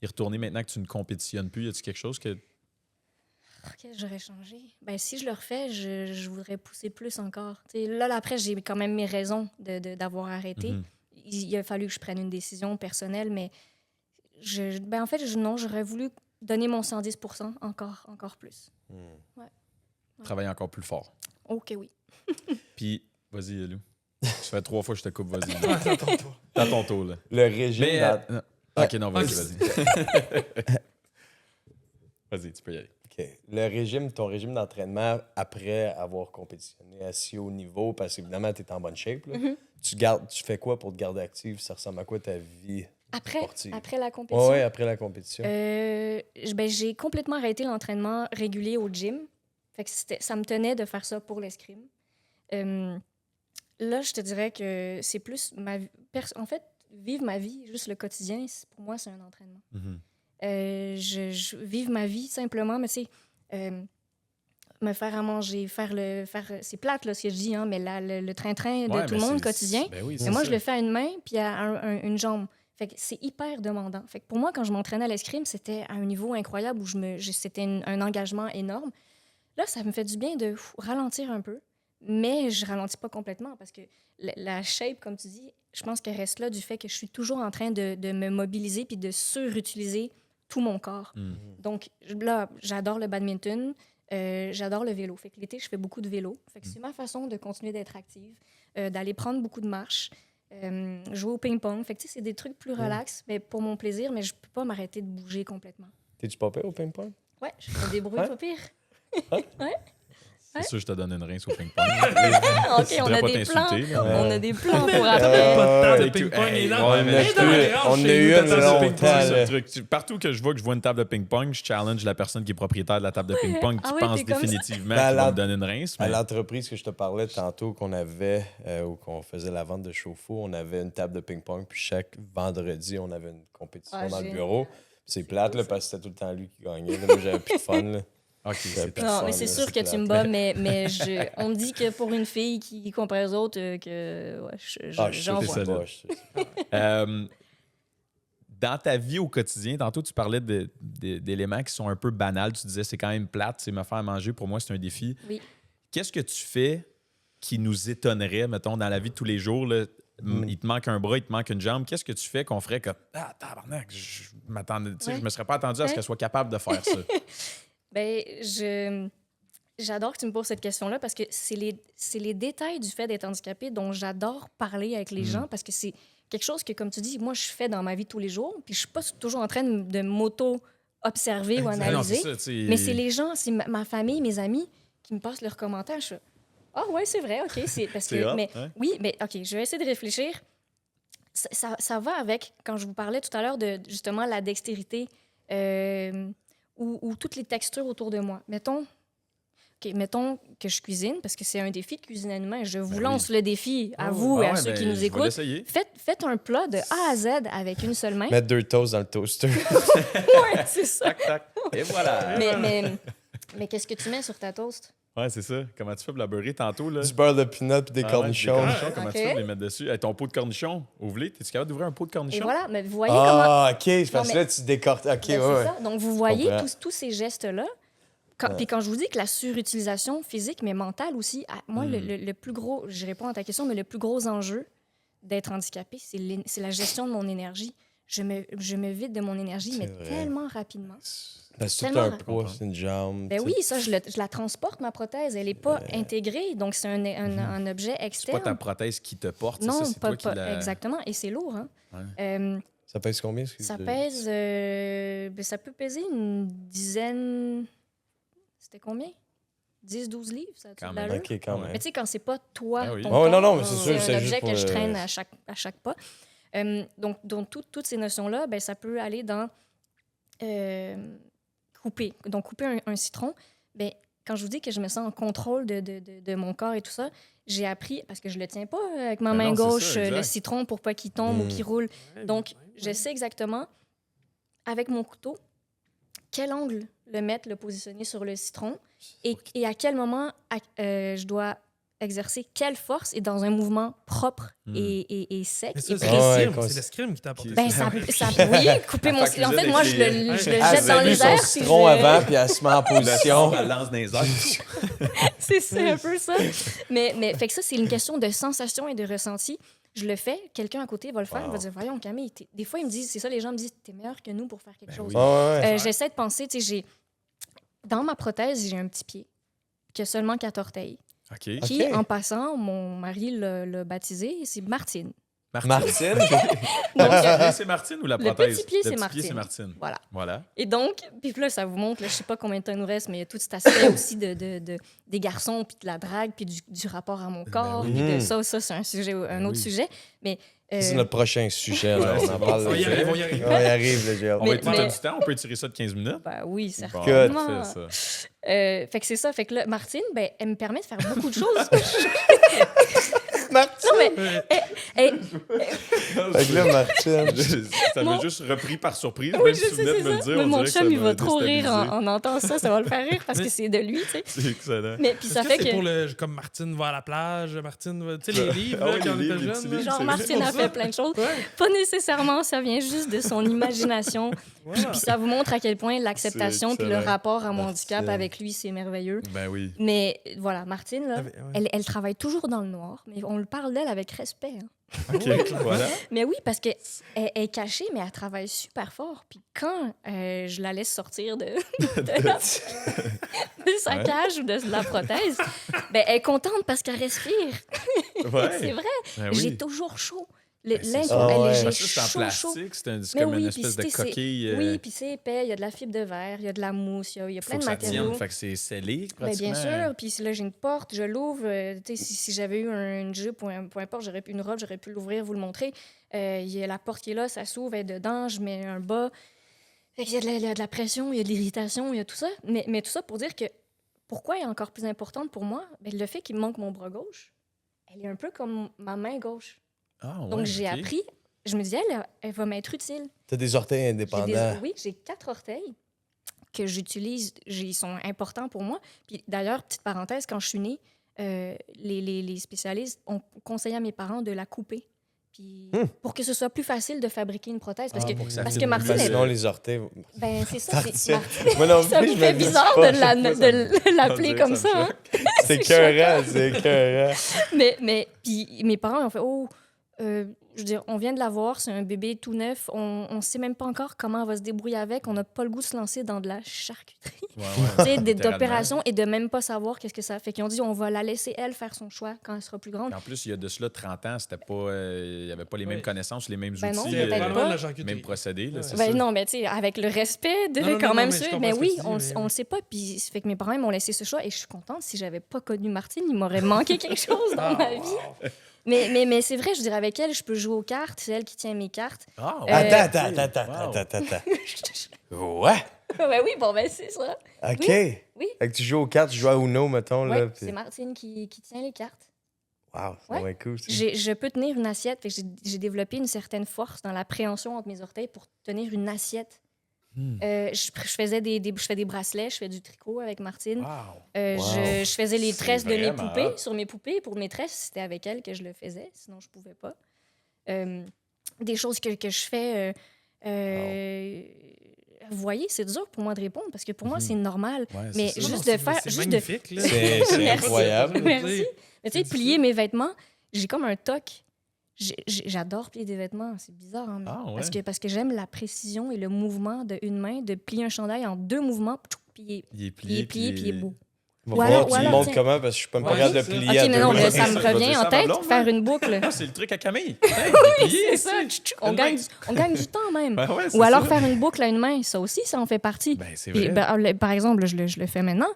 Y retourner maintenant que tu ne compétitionnes plus, y a-t-il quelque chose que. Qu'est-ce que j'aurais changé? Ben, si je le refais, je voudrais pousser plus encore. T'sais, là, après, j'ai quand même mes raisons d'avoir arrêté. Mhm. Il a fallu que je prenne une décision personnelle, mais en fait, non, j'aurais voulu donner mon 110% encore plus. Travailler encore plus fort. OK, oui. Puis, vas-y, Lou. Ça fait 3 fois que je te coupe, vas-y. Ouais, attends-toi. T'as ton tour, là. Le régime. Mais, dans- OK, non, vas-y, Ok. vas-y. Vas-y, tu peux y aller. OK. Ton régime d'entraînement après avoir compétitionné à si haut niveau, parce qu'évidemment, tu es en bonne shape. Là. Tu fais quoi pour te garder active? Ça ressemble à quoi ta vie sportive? Après la compétition, Ouais, après la compétition. j'ai complètement arrêté l'entraînement régulier au gym. Fait que ça me tenait de faire ça pour l'escrime. Là, je te dirais que c'est plus en fait, vivre ma vie, juste le quotidien, pour moi, c'est un entraînement. Je vive ma vie simplement, mais c'est me faire à manger, c'est plate là, ce que je dis, hein, mais le train-train de tout le monde quotidien. Ben oui, Mais moi, je le fais à une main puis à une jambe. Fait que c'est hyper demandant. Fait que pour moi, quand je m'entraînais à l'escrime, c'était à un niveau incroyable où c'était un engagement énorme. Là, ça me fait du bien de ralentir un peu, mais je ralentis pas complètement parce que la shape, comme tu dis, je pense qu'elle reste là du fait que je suis toujours en train de me mobiliser puis de surutiliser tout mon corps. Donc là, j'adore le badminton, j'adore le vélo. Fait que l'été, je fais beaucoup de vélo. Fait que c'est ma façon de continuer d'être active, d'aller prendre beaucoup de marches, jouer au ping-pong. Fait que c'est des trucs plus relax, mais pour mon plaisir, mais je peux pas m'arrêter de bouger complètement. T'es-tu pas pire au ping-pong? Ouais, je me débrouille pas pire. Ouais. C'est sûr que je te donne une rince au ping-pong. OK, Je on voudrais a pas des plans. t'insulter, là. On a des plans pour Pas après. de table de Hey, ping-pong. hey, Et là, ouais, mais mais dans la je- grange, on chez a eu nous, t'as une table de longtemps, ping-pong. là. C'est le truc. Partout que je vois que je vois une table de ping-pong, je challenge la personne qui est propriétaire de la table de ping-pong Ah qui ouais, pense t'es comme ça? définitivement Ben, qu'il va la- me donner une rince. À Mais... l'entreprise que je te parlais tantôt qu'on avait, où qu'on faisait la vente de chauffe-eau, on avait une table de ping-pong, puis chaque vendredi, on avait une compétition Ah, dans le génial. bureau. C'est plate, là, parce que c'était tout le temps lui qui gagnait. Là. Moi, j'avais plus de fun. Là. OK, c'est Plus de Non, fun, mais c'est là, sûr que tu me plate. bats, mais on me dit que pour une fille qui compare aux autres, que ouais, Ah, je suis sûr j'en que vois. c'est solide. pas. je suis sûr que c'est pas. Dans ta vie au quotidien, tantôt tu parlais d'éléments qui sont un peu banals. Tu disais c'est quand même plate, c'est me faire manger. Pour moi, c'est un défi. Oui. Qu'est-ce que tu fais qui nous étonnerait, mettons, dans la vie de tous les jours? Là, il te manque un bras, il te manque une jambe. Qu'est-ce que tu fais qu'on ferait comme ah, tabarnak, je m'attendais, tu sais, Ouais. je me serais pas attendu à ce Ouais. qu'elle soit capable de faire ça. Ben, j'adore que tu me poses cette question-là parce que c'est les détails du fait d'être handicapé dont j'adore parler avec les gens parce que c'est quelque chose que, comme tu dis, moi, je fais dans ma vie tous les jours. Puis je suis pas toujours en train de m'auto-observer ou Ah non, c'est analyser. ça, tu sais. Mais c'est les gens, c'est ma famille, mes amis qui me passent leurs commentaires. Je fais ah ouais, c'est vrai, OK. C'est parce C'est que hot, mais hein? oui, mais OK, je vais essayer de réfléchir. Ça va avec quand je vous parlais tout à l'heure de justement la dextérité ou toutes les textures autour de moi. Mettons que je cuisine parce que c'est un défi de cuisiner une main. Je vous Ben lance le défi à vous Ah et à ouais, ceux qui ben, nous je vais écoutent. l'essayer. Faites un plat de A à Z avec une seule main. Mettre 2 toasts dans le toaster. Ouais, c'est ça. Tac, tac. Et voilà. Mais qu'est-ce que tu mets sur ta toast? Ouais, c'est ça. Comment tu fais pour la beurrer tantôt, là? Du beurre de peanut et des Ah ouais, cornichons. Comment Ok. tu fais pour les mettre dessus? Hey, ton pot de cornichons, ouvre-les. T'es-tu capable d'ouvrir un pot de Et cornichons? voilà, mais vous voyez comment... Ah, OK. Parce Non, que mais- là, tu décortes. OK, Ben, c'est ouais. ça. Donc, vous voyez comprends. tous ces gestes-là. Puis quand je vous dis que la surutilisation physique, mais mentale aussi, moi, le plus gros, je réponds à ta question, mais le plus gros enjeu d'être handicapé, c'est la gestion de mon énergie. Je me vide de mon énergie, mais vrai. tellement rapidement. Parce que c'est Tellement un poids, c'est une jambe. Ben tu oui, sais. ça, je la transporte, ma prothèse. Elle n'est pas intégrée, donc c'est un objet C'est pas externe. ta prothèse qui te porte, Non, ça, c'est toi qui la... exactement. Et c'est lourd, hein? Ouais. Ça pèse combien? Ça pèse... ben, ça peut peser une dizaine... C'était combien? 10-12 livres, ça a-tu Quand de même. l'allure? OK, quand même. Mais tu sais, quand c'est pas toi, Ah oui. ton Oh, non, corps, non, mais c'est sûr, c'est c'est un juste objet pour que je le- traîne à chaque pas. Donc toutes ces notions-là, ben, ça peut aller dans couper. Donc, couper un citron, ben, quand je vous dis que je me sens en contrôle de mon corps et tout ça, j'ai appris, parce que je le tiens pas avec ma Ben main non, c'est gauche, ça, exact. le citron pour pas qu'il tombe ou qu'il roule. Donc, je sais. sais exactement, avec mon couteau, quel angle le mettre, le positionner sur le citron et à quel moment je dois exercer quelle force est dans un mouvement propre et sec. Mais ça, et c'est précis. ouais, c'est l'escrime qui t'a apporté Ben, ça. oui, couper mon... cuisine En fait, moi, je avec le les- jette Elle dans salue les son airs. puis citron avant, puis elle se met en position. La lance dans les airs. C'est un peu ça. Mais fait que ça, c'est une question de sensation et de ressenti. Je le fais, quelqu'un à côté va le faire, il va dire voyons, Camille, des fois, ils me disent, c'est ça, les gens me disent, t'es meilleur que nous pour faire quelque chose. oui. Ouais. J'essaie de penser, tu sais, dans ma prothèse, j'ai un petit pied qui a seulement 4 orteils. OK. Qui, Ok. en passant, mon mari l'a baptisé, c'est Martine. Martine. Donc, Le pied, c'est Martine ou la le prothèse? petit pied, c'est Le petit Martine. pied, c'est Martine. voilà. Voilà. Et donc, puis là, ça vous montre, là, je sais pas combien de temps il nous reste, mais il y a tout cet aspect aussi des garçons, puis de la drague, puis du rapport à mon corps, oui. puis de Mhm. ça, c'est un autre oui. sujet. Mais C'est notre prochain sujet, là. On en parle. On y là. arrive, on y arrive. On y arrive, là, j'ai hâte. On Mais- va être mais- du temps, on peut tirer ça de 15 minutes. ben oui, Bon, certainement. c'est ça. Fait que c'est ça. Fait que là, Martine, ben, elle me permet de faire beaucoup de choses. Martine! Non, mais elle- Fait que là, Martine. Ça Mon- m'a juste repris par surprise. oui, Même je si tu sais, venais c'est de me le ça. dire, Mais on mon dirait que ça chum, il m'a va trop rire déstabilisé. en entendant ça. Ça va le faire rire parce que c'est de lui, tu sais. C'est excellent. Mais puis ça Est-ce que fait c'est que... pour le comme Martine va à la plage, Martine va, tu sais les livres Ah là, oui, quand on les était livres, les jeune. petits là. livres, Genre, c'est Martine pour a ça. fait plein de choses. Ouais. Pas nécessairement, ça vient juste de son imagination. Puis, Voilà. puis ça vous montre à quel point l'acceptation C'est puis le excellent. rapport à mon Martine. handicap avec lui, c'est merveilleux. Ben oui. Mais voilà, Martine, là, Avec- ouais. elle travaille toujours dans le noir, mais on le parle d'elle avec respect. Hein. OK, voilà. Mais oui, parce qu'elle est cachée, mais elle travaille super fort. Puis quand je la laisse sortir de sa Ouais. cage ou de la prothèse, ben, elle est contente parce qu'elle respire. Ouais. C'est vrai, Ben j'ai oui. toujours chaud. Ben, c'est L'incon- ça. Ah ouais. j'ai Parce que c'est en chaud. plastique, c'est Mais comme oui, une puis espèce de c'est- coquille. Oui, puis c'est épais, il y a de la fibre de verre, il y a de la mousse, il y a faut plein que de ça matériaux. tienne, fait que c'est scellé Ben, pratiquement. bien sûr, puis là j'ai une porte, je l'ouvre. Tu sais, si j'avais eu une jupe ou peu importe, une robe, j'aurais pu l'ouvrir, vous le montrer. Il y a la porte qui est là, ça s'ouvre, elle est dedans, je mets un bas. Fait qu'il il y a de la pression, il y a de l'irritation, il y a tout ça. Mais tout ça pour dire que pourquoi elle est encore plus importante pour moi, ben, le fait qu'il me manque mon bras gauche, elle est un peu comme ma main gauche. Ah, ouais, Donc j'ai ok. appris, je me disais, elle va m'être utile. T'as des orteils J'ai indépendants. Oui, j'ai 4 orteils que j'utilise. Ils sont importants pour moi. Puis d'ailleurs, petite parenthèse, quand je suis née, les spécialistes ont conseillé à mes parents de la couper. Puis pour que ce soit plus facile de fabriquer une prothèse. Parce Ah, que, pour que ça parce fitte que plus Martine, facile. Sinon, les orteils. ben, c'est ça. C'est, Martine, Moi non ça plus, me je fait me dis bizarre pas, de l'appeler comme ça. Hein? C'est écœurant, c'est écœurant. Mais puis mes parents ont fait je veux dire, on vient de l'avoir, c'est un bébé tout neuf, on sait même pas encore comment on va se débrouiller avec, on n'a pas le goût de se lancer dans de la charcuterie, Ouais, tu sais, littéralement. d'opérations et de même pas savoir qu'est-ce que ça fait. Ils ont dit, on va la laisser elle faire son choix quand elle sera plus grande. En plus, il y a de cela 30 ans, c'était pas, il n'y avait pas les mêmes Oui. connaissances, les mêmes Ben non, outils, peut-être Probablement pas. de la charcuterie. même procédé. Là, Ouais. c'est Ben ça. non, mais tu sais, avec le respect de Non, non, quand non, même mais je sûr. comprends Mais ce que oui, tu dis, on, mais- on le sait pas. Puis ça fait que mes parents ils m'ont laissé ce choix et je suis contente. Si j'avais pas connu Martine, il m'aurait manqué quelque chose dans Ah, ma vie. wow. Mais c'est vrai, je dirais avec elle, je peux jouer aux cartes. C'est elle qui tient mes cartes. Ah, Attends. Ouais. Ben oui, bon, ben c'est ça. OK. Oui. Fait que tu joues aux cartes, tu joues à Uno, mettons. Ouais, Là, puis... c'est Martine qui tient les cartes. Wow, c'est Ouais. vraiment cool. ça. Je peux tenir une assiette. Fait que j'ai développé une certaine force dans la préhension entre mes orteils pour tenir une assiette. Je fais des bracelets, je fais du tricot avec Martine. Wow. Wow. Je faisais les C'est tresses de mes vraiment poupées hot. sur mes poupées. Pour mes tresses, c'était avec elle que je le faisais, sinon je pouvais pas. Des choses que je fais. Vous voyez, c'est dur pour moi de répondre parce que pour moi, c'est normal. Ouais, c'est Mais ça. juste Non, de c'est- faire. c'est Juste de, magnifique, là. C'est Merci. incroyable. Merci. Mais tu sais, C'est plier mes vêtements, j'ai comme un toc. J'adore plier des vêtements, c'est bizarre. Hein, mais- Ah, ouais. parce que j'aime la précision et le mouvement d'une main, de plier un chandail en 2 mouvements, puis Il est il est plié, plié, puis il est beau. Va Ou voir, alors- tu ou me alors, montres tiens. comment, parce que je suis pas Ouais, capable de c'est ça. plier OK, à mais deux non, mains. mais ça me Je vais dire revient ça en à ma tête, blonde, faire hein. une boucle. Ah, c'est le truc à Camille. Hey, il est plié, C'est ça, on Une gagne, main. on gagne du temps même. Ben ouais, c'est Ou alors ça. faire une boucle à une main, ça aussi, ça en fait partie. Ben, c'est Puis, vrai. par exemple, je le fais maintenant.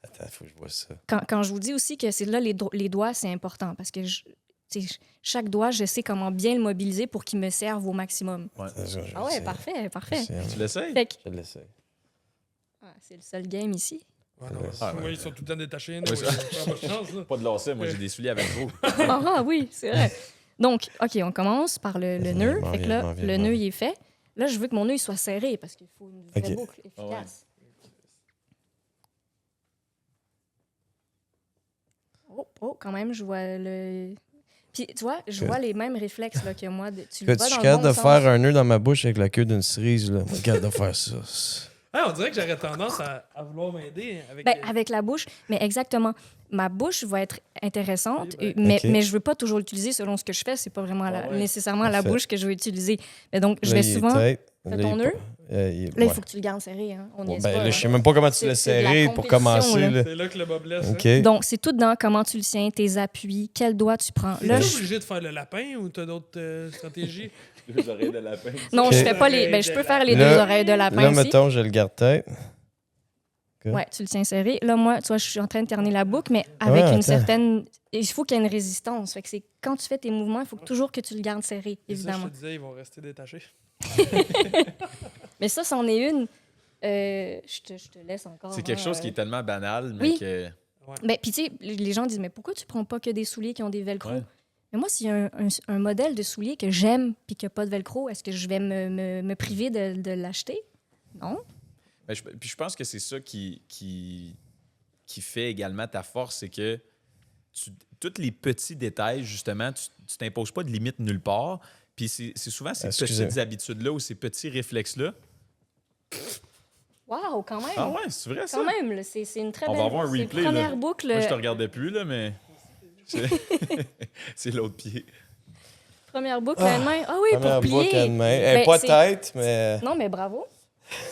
Attends, faut que je vois ça. Quand je vous dis aussi que c'est là, les doigts, c'est important parce que tu sais, chaque doigt, je sais comment bien le mobiliser pour qu'il me serve au maximum. Ouais. Ah ouais, parfait. Tu l'essayes? Fait que- Je l'essaie. c'est le seul game ici. Ouais, non, Ah, ouais. ouais, ils sont tout le temps détachés. Ouais, ça- Pas de chance, là. Pas de lacet, moi j'ai des souliers avec trop. Ah oui, c'est vrai. Donc, OK, on commence par le nœud. m'en Fait que viens, là, m'en viens, le m'en nœud, viens. il est fait. Là, je veux que mon nœud il soit serré parce qu'il faut une vraie OK. boucle efficace. quand même, je vois le... Puis, tu vois, je vois les mêmes réflexes là, que moi. Tu le Écoute, vois je dans suis le capable bon de sens. faire un nœud dans ma bouche avec la queue d'une cerise. Là. Je suis capable de faire ça. Ah, on dirait que j'aurais tendance à vouloir m'aider avec. Ben, avec la bouche, mais exactement. Ma bouche va être intéressante, Oui, ben. mais, Ok. mais je veux pas toujours l'utiliser selon ce que je fais. C'est pas vraiment ouais. nécessairement la Parfait. bouche que je vais utiliser. Mais donc, je Là, vais il est souvent... tête. Fais Là, ton il est nœud. pas- Là, il ouais. faut que tu le gardes serré. Hein. On Bon, niaise ben, pas, là, là. je sais même pas comment tu C'est- l'as c'est de la serré pour compétition, commencer. là. Là. C'est là que le bas blesse. OK. Hein. Donc, c'est tout dans comment tu le tiens, tes appuis, quel doigt tu prends. T'es Là, obligé de faire le lapin ou t'as d'autres stratégies? Les oreilles de lapin. Non, Ok. je fais pas les... Ben, je peux faire les Là- deux oreilles de lapin Là, aussi. mettons, je le garde tête. Ouais, tu le tiens serré. Là, moi, tu vois, je suis en train de terner la boucle, mais avec attends. une certaine... Il faut qu'il y ait une résistance. Fait que c'est quand tu fais tes mouvements, il faut toujours que tu le gardes serré, C'est ça, évidemment. je te disais, ils vont rester détachés. Mais ça, c'en est une. Je te laisse encore. C'est quelque chose qui est tellement banal, mais Oui. que. Ben, puis tu sais, les gens disent, mais pourquoi tu prends pas que des souliers qui ont des velcro? Ouais. Mais moi, s'il y a un modèle de soulier que j'aime puis qui n'a pas de velcro, est-ce que je vais me priver de l'acheter? Non. Ben, puis je pense que c'est ça qui fait également ta force, c'est que tous les petits détails, justement, tu t'imposes pas de limite nulle part. Puis c'est souvent ces Excusez. petites habitudes-là ou ces petits réflexes-là. Wow, quand même. Ah ouais, c'est vrai ça? Quand même, là, c'est une très On belle... va avoir un c'est une replay, première là. boucle. Moi, je te regardais plus, là, mais. C'est l'autre pied. Première boucle à une main. Ah oui, Première pour boucle à plier. une main. Ben, Pas c'est- tête, mais. Non, mais bravo.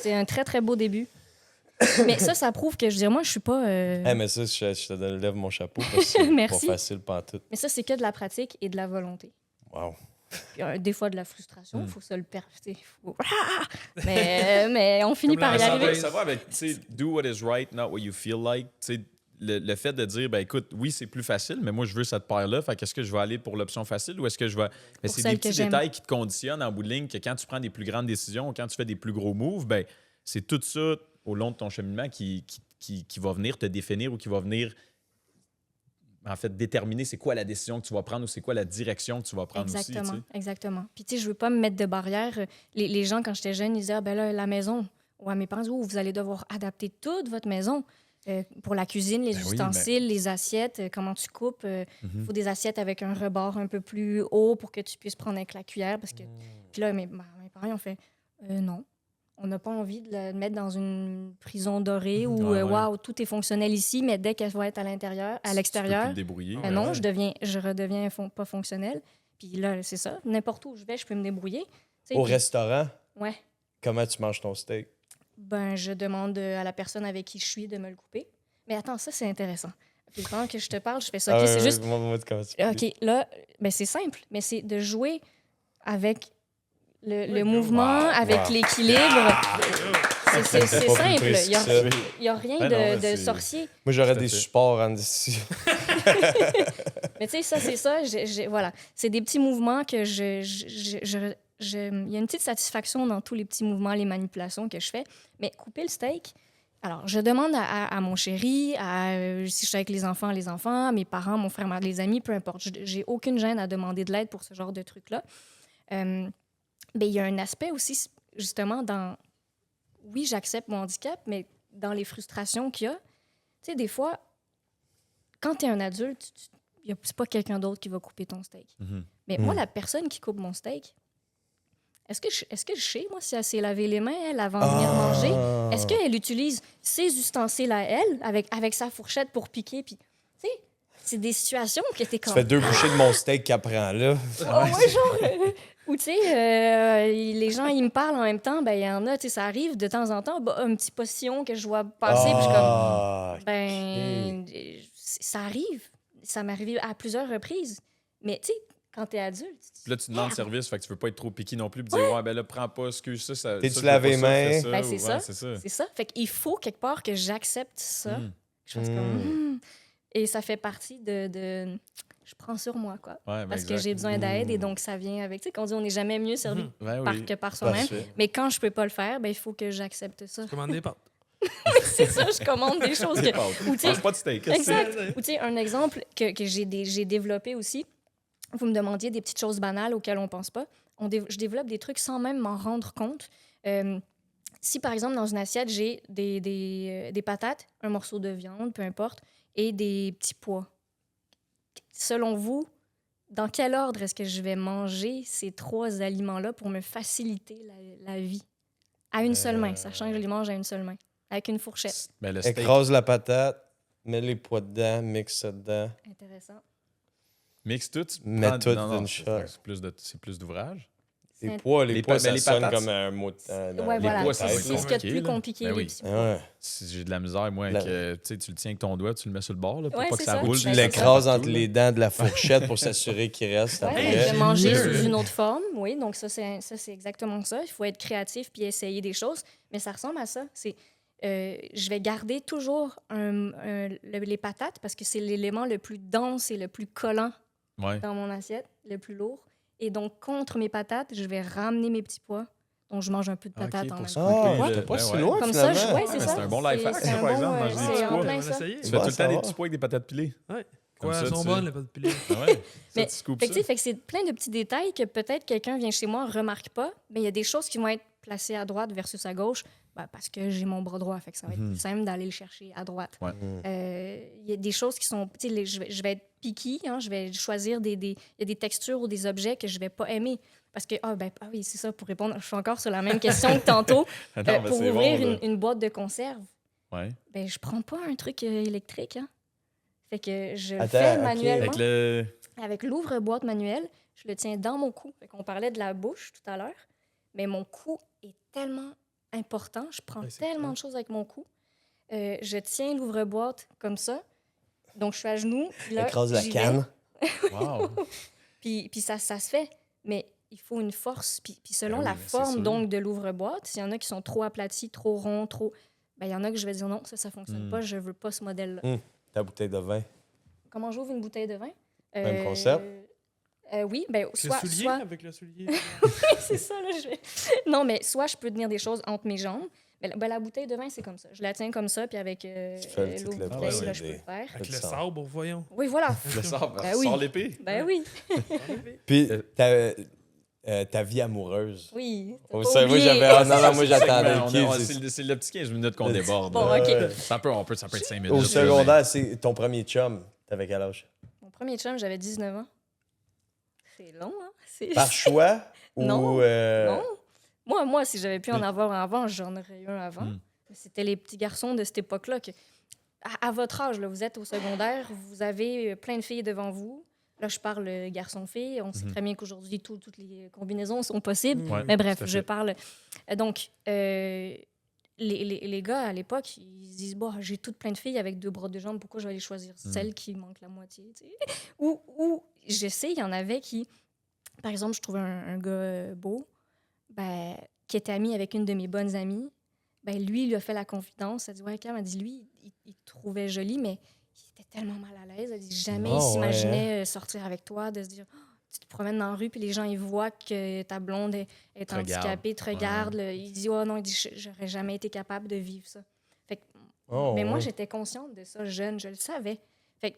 C'est un très, très beau début. Mais ça prouve que, je veux dire, moi, je suis pas... Mais ça, je te lève mon chapeau parce que c'est pas Merci. facile pantoute. Mais ça, c'est que de la pratique et de la volonté. Wow. Puis, des fois, de la frustration, il faut se le percer. Mais on finit Comme la par y ça arriver. Ça va avec, tu sais, do what is right, not what you feel like. Tu sais, le fait de dire, ben écoute, oui, c'est plus facile, mais moi, je veux cette paire-là. Fait qu'est-ce que je vais aller pour l'option facile ou est-ce que je vais. Mais Pour c'est celle des que petits j'aime. détails qui te conditionnent en bout de ligne que quand tu prends des plus grandes décisions ou quand tu fais des plus gros moves, ben c'est tout ça au long de ton cheminement qui va venir te définir ou qui va venir. En fait, déterminer c'est quoi la décision que tu vas prendre ou c'est quoi la direction que tu vas prendre Exactement, aussi. Tu sais. exactement. Puis, tu sais, je veux pas me mettre de barrière. Les gens, quand j'étais jeune, ils disaient, ah, ben là, la maison. Ou à mes parents, oh, vous allez devoir adapter toute votre maison pour la cuisine, les Ben oui, ustensiles, les assiettes, comment tu coupes. Il faut des assiettes avec un rebord un peu plus haut pour que tu puisses prendre avec la cuillère. Parce que... Puis là, mes parents, ils ont fait, non. On n'a pas envie de la mettre dans une prison dorée où, Ouais, ouais. waouh, tout est fonctionnel ici, mais dès qu'elle va être à l'intérieur, à Tu peux plus l'extérieur, le débrouiller. ben non, je redeviens pas fonctionnel. Puis là, c'est ça. N'importe où je vais, je peux me débrouiller. Tu sais, Au puis- restaurant, Ouais. comment tu manges ton steak? Ben, je demande à la personne avec qui je suis de me le couper. Mais attends, ça, c'est intéressant. Puis pendant que je te parle, je fais ça. OK, c'est juste... Moi, comment tu fais? OK, là, ben, c'est simple, mais c'est de jouer avec le Wow. mouvement, avec Wow. l'équilibre. C'est C'est pas plus simple. précis Il que ça. n'y a rien Ben non, de c'est- sorcier. Moi, j'aurais Tout à des fait. supports en dessous. Mais tu sais, ça, c'est ça. Voilà. C'est des petits mouvements que il y a une petite satisfaction dans tous les petits mouvements, les manipulations que je fais. Mais couper le steak, alors, je demande à mon chéri, si je suis avec les enfants, à mes parents, mon frère, les amis, peu importe. J'ai aucune gêne à demander de l'aide pour ce genre de truc-là. Ben, il y a un aspect aussi, justement, dans... Oui, j'accepte mon handicap, mais dans les frustrations qu'il y a, tu sais, des fois, quand tu es un adulte, c'est pas quelqu'un d'autre qui va couper ton steak. Mhm. Mais moi, la personne qui coupe mon steak, est-ce que je sais, moi, si elle s'est lavé les mains, elle, avant de venir manger? Est-ce qu'elle utilise ses ustensiles à elle, avec sa fourchette pour piquer? Puis, tu sais, c'est des situations que t'es Tu comme... fais 2 bouchées de mon steak qu'elle prend là. Ou, tu sais, les gens, ils me parlent en même temps, ben il y en a, tu sais, ça arrive de temps en temps, un petit postillon que je vois passer, puis je suis comme... Ah, Ben, ça arrive. Ça m'est arrivé à plusieurs reprises. Mais, tu sais, quand t'es adulte... Puis là, tu demandes service, fait que tu veux pas être trop piqué non plus, puis dire, ouais, ben là, prends pas, excuse ça. T'es-tu ça, je veux lavé pas ça, mains? fais ça, Ben, c'est ou- ça. ouais, c'est ça. C'est ça. Fait qu'il faut quelque part que j'accepte ça. Mm. Je fasse comme... Et ça fait partie de... Je prends sur moi, quoi. Ouais, ben, Parce que exact. j'ai besoin d'aide et donc ça vient avec... Tu sais, quand on dit on n'est jamais mieux servi Ouais, par, oui. que par soi-même. Parfait. Mais quand je peux pas le faire, ben il faut que j'accepte ça. Commande des pâtes. C'est ça, je commande des choses Des que... pâtes. Ou tu sais, Mange pas de steak. exact. Ou tu sais, un exemple que j'ai développé aussi, vous me demandiez des petites choses banales auxquelles on pense pas. Je développe des trucs sans même m'en rendre compte. Si, par exemple, dans une assiette, j'ai des patates, un morceau de viande, peu importe, et des petits pois. selon vous, dans quel ordre est-ce que je vais manger ces 3 aliments-là pour me faciliter la vie? À une seule main, sachant que je les mange à une seule main, avec une fourchette. Ben, le steak. Écrase la patate, mets les pois dedans, mixe ça dedans. Intéressant. Mixe tout. tu Mets prends- tout non, non, d'une c'est- shot. C'est plus d'ouvrage. Les pois, Les ça les sonne patates, comme un mot dans Ouais, les voilà. pois, ça va C'est être ce qu'il y a de compliqué, plus là. compliqué, Ben les oui. petits pois. Ouais. Si j'ai de la misère, moi, La- tu le tiens avec ton doigt, tu le mets sur le bord là, pour Ouais, pas c'est que ça ça. roule. Tu Ben, l'écrases partout, entre là. les dents de la fourchette pour s'assurer qu'il reste Ouais, après. je vais manger Mieux. sous une autre forme, oui. Donc, ça, c'est exactement ça. Il faut être créatif puis essayer des choses. Mais ça ressemble à ça. Je vais garder toujours les patates parce que c'est l'élément le plus dense et le plus collant Ouais. dans mon assiette, le plus lourd. Et donc, contre mes patates, je vais ramener mes petits pois. Donc, je mange un peu de Ah, ok, patates en pour même se temps. Ah, couper, j'étais pas ben si ouais. loin, Comme ça, finalement. ouais, Ouais, c'est mais ça. c'est un bon life hack, C'est ça, un par bon, exemple, manger des c'est petits en pois. plein On va ça. l'essayer. Tu fais Ouais, tout le ça temps des va. petits pois avec des patates pilées. Ouais. Comme Quoi, ça, elles sont tu- bonnes, les pâtes pilées. Ah ouais. Mais, Ça, tu coupes Fait que, ça. tu sais, fait que c'est plein de petits détails que peut-être quelqu'un vient chez moi, remarque pas, mais il y a des choses qui vont être placées à droite versus à gauche parce que j'ai mon bras droit. Fait que ça va être plus simple d'aller le chercher à droite. Ouais. Il y a des choses qui sont... Tu sais, je vais être picky, hein, je vais choisir il y a des textures ou des objets que je vais pas aimer. Parce que, oui, c'est ça, pour répondre, je suis encore sur la même question que tantôt. Ah non, mais Pour c'est ouvrir bon, là. une boîte de conserve, Ouais. je prends pas un truc électrique. Hein. Fait que je le Attends, fais ok. manuellement. Avec le. Avec l'ouvre-boîte manuel, je le tiens dans mon cou. On parlait de la bouche tout à l'heure, mais mon cou est tellement important. Je prends Ouais, c'est tellement clair. de choses avec mon cou. Je tiens l'ouvre-boîte comme ça. Donc, je suis à genoux. puis là, Écrase la j'y vais. canne. Wow. Puis ça se fait. Mais il faut une force. Puis selon Ben oui, la mais c'est forme sûr. donc de l'ouvre-boîte, s'il y en a qui sont trop aplatis, trop ronds, trop... il y en a que je vais dire non, ça fonctionne pas. Je veux pas ce modèle-là. Ta bouteille de vin. Comment j'ouvre une bouteille de vin? Même concept? Oui, Le soit... soulier, soit... avec le soulier. C'est ça, là, je vais... Non, mais soit je peux tenir des choses entre mes jambes, mais la bouteille de vin, c'est comme ça. Je la tiens comme ça, puis avec fais le titre, l'eau le bouteille, procédé. là, je peux le faire. Avec le Ça. sabre, voyons. Oui, voilà. Le sort, Ben oui. sort l'épée. Ben oui. Puis, ta vie amoureuse. Oui. t'as Oh, pas ça, moi, oublié. j'avais. Ah, non, moi, j'attendais. On Ok, a- c'est- C'est le petit 15 minutes qu'on Le- déborde. Bon, là. OK. Ça peut être 5 minutes. Au là, secondaire, c'est ton premier chum. T'avais quel âge? Mon premier chum, j'avais 19 ans. C'est long, hein? Par choix ou. Non. Non. Moi, si j'avais pu en avoir un avant, j'en aurais eu un avant. Hmm. Mais c'était les petits garçons de cette époque-là que, à votre âge, là, vous êtes au secondaire, vous avez plein de filles devant vous. Là, je parle garçon-fille. On sait très bien qu'aujourd'hui, toutes les combinaisons sont possibles. Ouais, Mais bref, tout à je fait. parle. Donc, les gars, à l'époque, ils se disent bon, j'ai toutes plein de filles avec 2 bras de jambes, pourquoi je vais aller choisir celle qui manque la moitié tu sais? Ou, je sais, il y en avait qui, par exemple, je trouvais un gars beau, qui était ami avec une de mes bonnes amies. Lui, il lui a fait la confidence. Elle dit ouais, Cam, elle dit lui, il te trouvait jolie, mais il était tellement mal à l'aise. Elle dit jamais il Oh, s'imaginait sortir avec toi, de se dire. Tu te promènes dans la rue, puis les gens, ils voient que ta blonde est Te regarde. handicapée, te regarde. là. Il dit, oh non, il dit, j'aurais jamais été capable de vivre ça. Fait que, Oh, mais moi, ouais. j'étais consciente de ça, jeune, je le savais. Fait que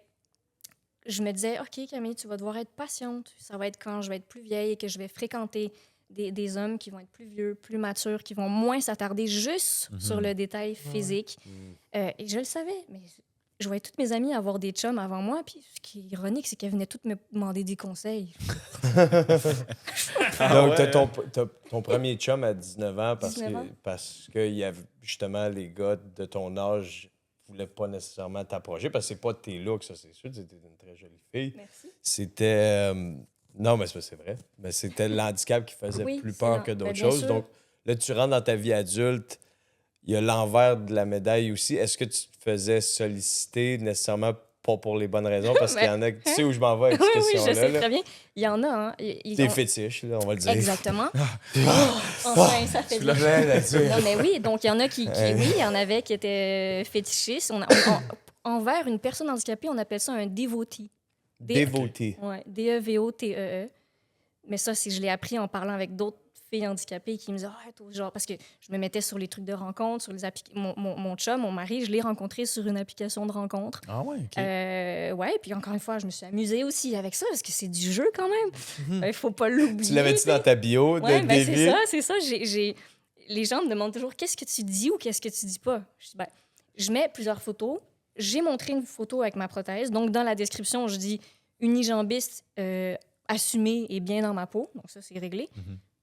je me disais, OK, Camille, tu vas devoir être patiente. Ça va être quand je vais être plus vieille et que je vais fréquenter des hommes qui vont être plus vieux, plus matures, qui vont moins s'attarder juste sur le détail physique. Et je le savais, mais je voyais toutes mes amies avoir des chums avant moi, puis ce qui est ironique, c'est qu'elles venaient toutes me demander des conseils. Donc, t'as ton premier chum à 19 ans 19 ans. parce que il y avait justement les gars de ton âge voulaient pas nécessairement t'approcher parce que c'est pas tes looks, ça, c'est sûr. T'étais une très jolie fille. Merci. C'était. Non, mais c'est vrai. Mais c'était l'handicap qui faisait Oui, plus c'est peur non. que d'autres Ben, bien choses. sûr. Donc, là, tu rentres dans ta vie adulte. Il y a l'envers de la médaille aussi. Est-ce que tu te faisais solliciter nécessairement pas pour les bonnes raisons? Parce qu'il y en a. Tu sais où je m'en vais avec Oui, cette oui, je question-là. sais là. très bien. Il y en a, hein. Ils Tes ont- fétiches, là, on va le dire. Exactement. Enfin, ça fait bien. Ouais, là-dessus. Non, mais oui, donc il y en a oui, il y en avait qui étaient fétichistes. Envers une personne handicapée, on appelle ça un devotee. Dévoté. Oui, D-E-V-O-T-E-E. Mais ça, je l'ai appris en parlant avec d'autres filles handicapées qui me disaient genre, parce que je me mettais sur les trucs de rencontre, sur les mon chum, mon mari, je l'ai rencontré sur une application de rencontre. Ah ouais, OK. Ouais, puis encore une fois, je me suis amusée aussi avec ça, parce que c'est du jeu quand même. Il faut pas l'oublier. Tu l'avais-tu dans ta bio de Ouais, ben David? c'est ça. Les gens me demandent toujours qu'est-ce que tu dis ou qu'est-ce que tu dis pas. Je dis, je mets plusieurs photos. J'ai montré une photo avec ma prothèse. Donc, dans la description, je dis unijambiste assumé et bien dans ma peau. Donc ça, c'est réglé.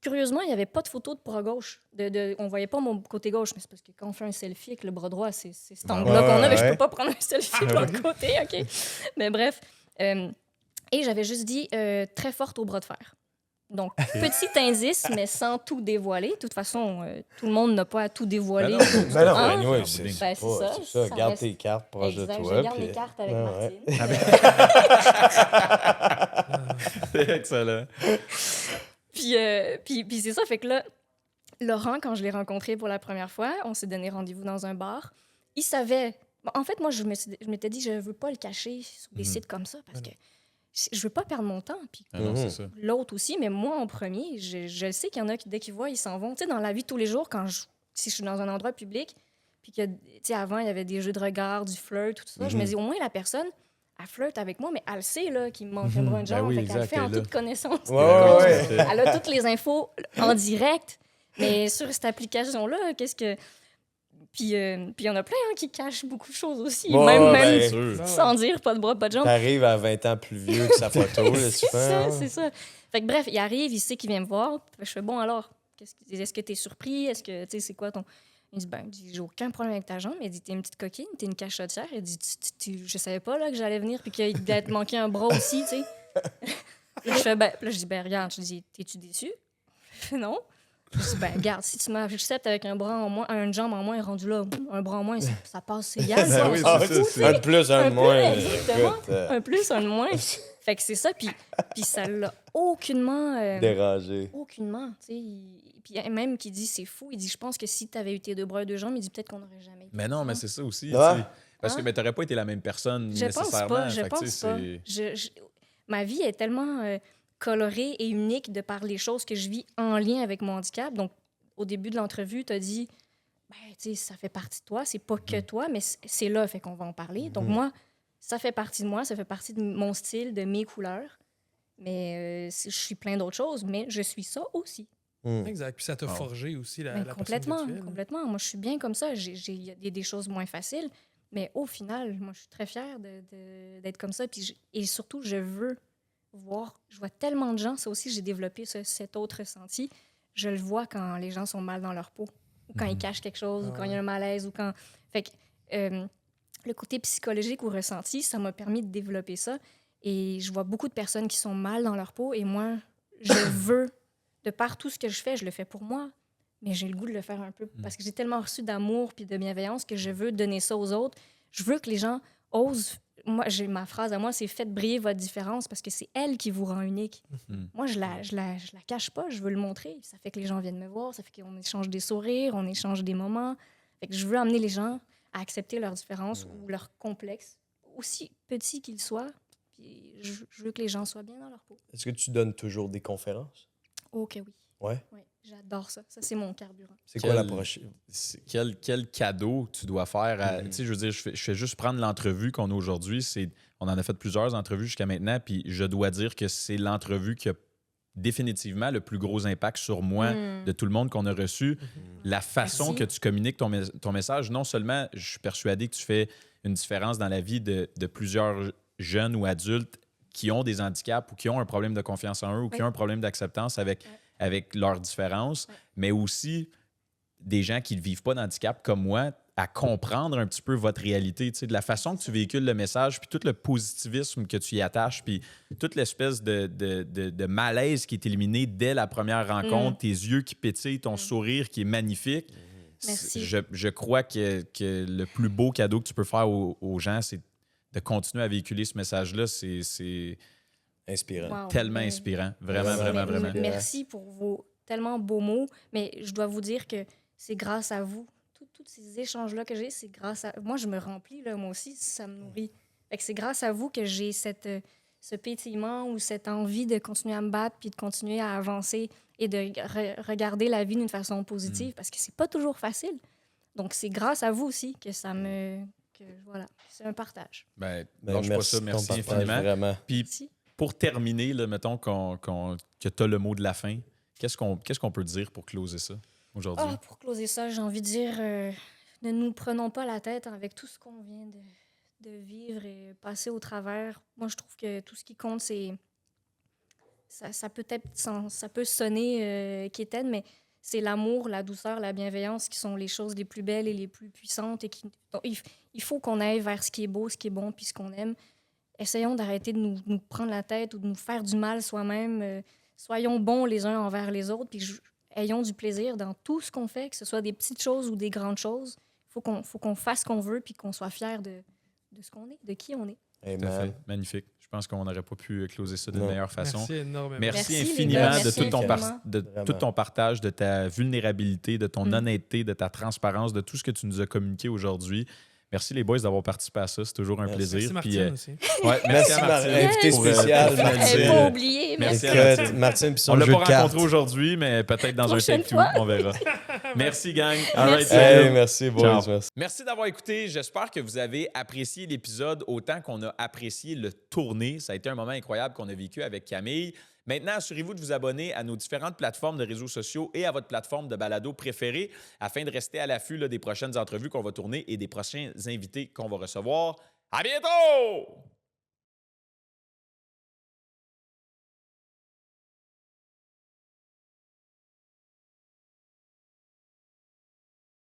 Curieusement, il n'y avait pas de photo de bras gauche. On ne voyait pas mon côté gauche, mais c'est parce que quand on fait un selfie avec le bras droit, c'est cet angle-là qu'on a, mais je ne peux pas prendre un selfie de l'autre côté, OK? Mais bref. Et j'avais juste dit très forte au bras de fer. Donc, petit indice, mais sans tout dévoiler. De toute façon, tout le monde n'a pas à tout dévoiler. Ben non, Hein? anyway, Ben, c'est c'est ça. ça. Ça Garde reste- tes cartes proches de Exact, toi. je garde puis- mes cartes avec Ouais, Martine. C'est excellent. Puis c'est ça, fait que là, Laurent, quand je l'ai rencontré pour la première fois, on s'est donné rendez-vous dans un bar. Il savait... Bon, en fait, moi, je m'étais dit, je veux pas le cacher sur des sites comme ça parce que je veux pas perdre mon temps. Puis Ah non, c'est ça. l'autre aussi, mais moi, en premier, je sais qu'il y en a qui, dès qu'ils voient, ils s'en vont. Tu sais, dans la vie de tous les jours, si je suis dans un endroit public, puis que, tu sais, avant, il y avait des jeux de regard, du flirt, tout ça, je me dis, au moins, la personne, elle flirte avec moi, mais elle sait là, qu'il me manque un bras de jambe, oui, fait qu'elle le exact, fait en elle est là. toute connaissance. Ouais. Elle a toutes les infos en direct, mais sur cette application-là, qu'est-ce que... Puis il y en a plein qui cachent beaucoup de choses aussi, Ouais, même ben, sûr. sans dire pas de bras, pas de jambes. T'arrives à 20 ans plus vieux que sa photo, là, tu C'est fais. ça, hein? c'est ça. Fait que bref, il arrive, il sait qu'il vient me voir. Je fais, bon, alors, est-ce que t'es surpris? Est-ce que, tu sais, c'est quoi ton... Il dit, j'ai aucun problème avec ta jambe. Il dit, t'es une petite coquine, t'es une cachotière. Il dit, je savais pas là, que j'allais venir puis qu'il allait te manquer un bras aussi, tu sais. Puis je fais, là, je dis, regarde, je dis, t'es-tu déçu? Il fait, non. Je dis, regarde, si tu m'acceptes avec un bras en moins, une jambe en moins, rendu là, un bras en moins, ça passe, c'est égal. Ben oui, Ah, c'est ça, un de plus, un de moins. Exactement. Écoute, Un plus, un de moins. Fait que c'est ça, puis ça l'a aucunement... dérangé. Aucunement, tu sais. Puis même qui dit c'est fou, il dit je pense que si tu avais eu tes deux bras et deux jambes, il dit peut-être qu'on n'aurait jamais été Mais non, mais ensemble. c'est ça aussi. Ouais. tu sais. Parce que Hein? mais t'aurais pas été la même personne Je pense nécessairement. pas, je Fait que, tu pense sais, pas. c'est- Ma vie est tellement colorée et unique de par les choses que je vis en lien avec mon handicap. Donc, au début de l'entrevue, tu as dit, tu sais, ça fait partie de toi, c'est pas que toi, mais c'est là, fait qu'on va en parler. Donc, moi, ça fait partie de moi, ça fait partie de mon style, de mes couleurs. Mais je suis plein d'autres choses, mais je suis ça aussi. Exact. Puis ça t'a forgé aussi la Mais personne complètement, que tu es, là. complètement. Moi, je suis bien comme ça. Il y a des choses moins faciles, mais au final, moi, je suis très fière d'être comme ça. Puis et surtout, je veux voir... Je vois tellement de gens, ça aussi, j'ai développé cet autre ressenti. Je le vois quand les gens sont mal dans leur peau, ou quand ils cachent quelque chose, ou quand il y a un malaise, ou quand... Fait que le côté psychologique ou ressenti, ça m'a permis de développer ça. Et je vois beaucoup de personnes qui sont mal dans leur peau, et moi, je veux... De par tout ce que je fais, je le fais pour moi, mais j'ai le goût de le faire un peu parce que j'ai tellement reçu d'amour puis de bienveillance que je veux donner ça aux autres. Je veux que les gens osent. Moi, ma phrase à moi, c'est faites briller votre différence parce que c'est elle qui vous rend unique. Moi, je la cache pas, je veux le montrer. Ça fait que les gens viennent me voir, ça fait qu'on échange des sourires, on échange des moments. Fait que je veux amener les gens à accepter leur différence ou leur complexe, aussi petit qu'il soit. Puis je veux que les gens soient bien dans leur peau. Est-ce que tu donnes toujours des conférences? Ok, oui. Ouais. Oui, j'adore ça. Ça, c'est mon carburant. C'est quoi la prochaine? Quel cadeau tu dois faire à... Tu sais, je veux dire, je fais juste prendre l'entrevue qu'on a aujourd'hui. On en a fait plusieurs entrevues jusqu'à maintenant, puis je dois dire que c'est l'entrevue qui a définitivement le plus gros impact sur moi de tout le monde qu'on a reçu. La façon Merci. que tu communiques ton message, non seulement je suis persuadé que tu fais une différence dans la vie de plusieurs jeunes ou adultes qui ont des handicaps ou qui ont un problème de confiance en eux ou qui ont un problème d'acceptance avec leurs différences, mais aussi des gens qui ne vivent pas d'handicap comme moi, à comprendre un petit peu votre réalité, tu sais, de la façon que tu véhicules le message, puis tout le positivisme que tu y attaches, puis toute l'espèce de malaise qui est éliminé dès la première rencontre, tes yeux qui pétillent, ton sourire qui est magnifique. Merci. Je crois que le plus beau cadeau que tu peux faire aux gens, c'est de continuer à véhiculer ce message-là. C'est Inspirant. Wow. tellement Mais- inspirant. Vraiment, Merci. vraiment, Mais- vraiment. Merci pour vos tellement beaux mots, mais je dois vous dire que c'est grâce à vous. Tous ces échanges-là que j'ai, c'est grâce à... Moi, je me remplis, là, moi aussi, ça me nourrit. Fait que c'est grâce à vous que j'ai ce pétillement ou cette envie de continuer à me battre puis de continuer à avancer et de regarder la vie d'une façon positive parce que c'est pas toujours facile. Donc, c'est grâce à vous aussi que ça me... Voilà, c'est un partage. Ben, Ben, lâche pas merci ça, de ton merci partage, infiniment. Vraiment. Puis Merci. pour terminer, là, mettons que tu as le mot de la fin, qu'est-ce qu'on peut dire pour closer ça aujourd'hui? Pour closer ça, j'ai envie de dire, ne nous prenons pas la tête avec tout ce qu'on vient de vivre et passer au travers. Moi, je trouve que tout ce qui compte, c'est... Ça peut sonner quétaine, mais c'est l'amour, la douceur, la bienveillance qui sont les choses les plus belles et les plus puissantes. Donc, il faut qu'on aille vers ce qui est beau, ce qui est bon, puis ce qu'on aime. Essayons d'arrêter de nous prendre la tête ou de nous faire du mal soi-même. Soyons bons les uns envers les autres, puis ayons du plaisir dans tout ce qu'on fait, que ce soit des petites choses ou des grandes choses. Faut qu'on fasse ce qu'on veut, puis qu'on soit fiers de ce qu'on est, de qui on est. Tout à fait. Magnifique. Je pense qu'on n'aurait pas pu closer ça d'une meilleure façon. Merci énormément. Merci Merci, infiniment les gars. de, Merci infiniment. tout ton partage, de ta vulnérabilité, de ton honnêteté, de ta transparence, de tout ce que tu nous as communiqué aujourd'hui. Merci les boys d'avoir participé à ça. C'est toujours un plaisir. Merci Martine aussi. Ouais, Merci, à Martine. invité Pour, spécial, pour Martine. finaliser. Pas oublié, Merci merci. à Martine. Écoute, Martine puis On son l'a jeu pas de cartes. rencontré aujourd'hui, mais peut-être dans un Prochaine take two, fois. on verra. Merci, gang. All right, Merci. see you. Hey, merci, boys. Ciao. Merci. Merci d'avoir écouté. J'espère que vous avez apprécié l'épisode autant qu'on a apprécié le tourner. Ça a été un moment incroyable qu'on a vécu avec Camille. Maintenant, assurez-vous de vous abonner à nos différentes plateformes de réseaux sociaux et à votre plateforme de balado préférée afin de rester à l'affût des prochaines entrevues qu'on va tourner et des prochains invités qu'on va recevoir. À bientôt!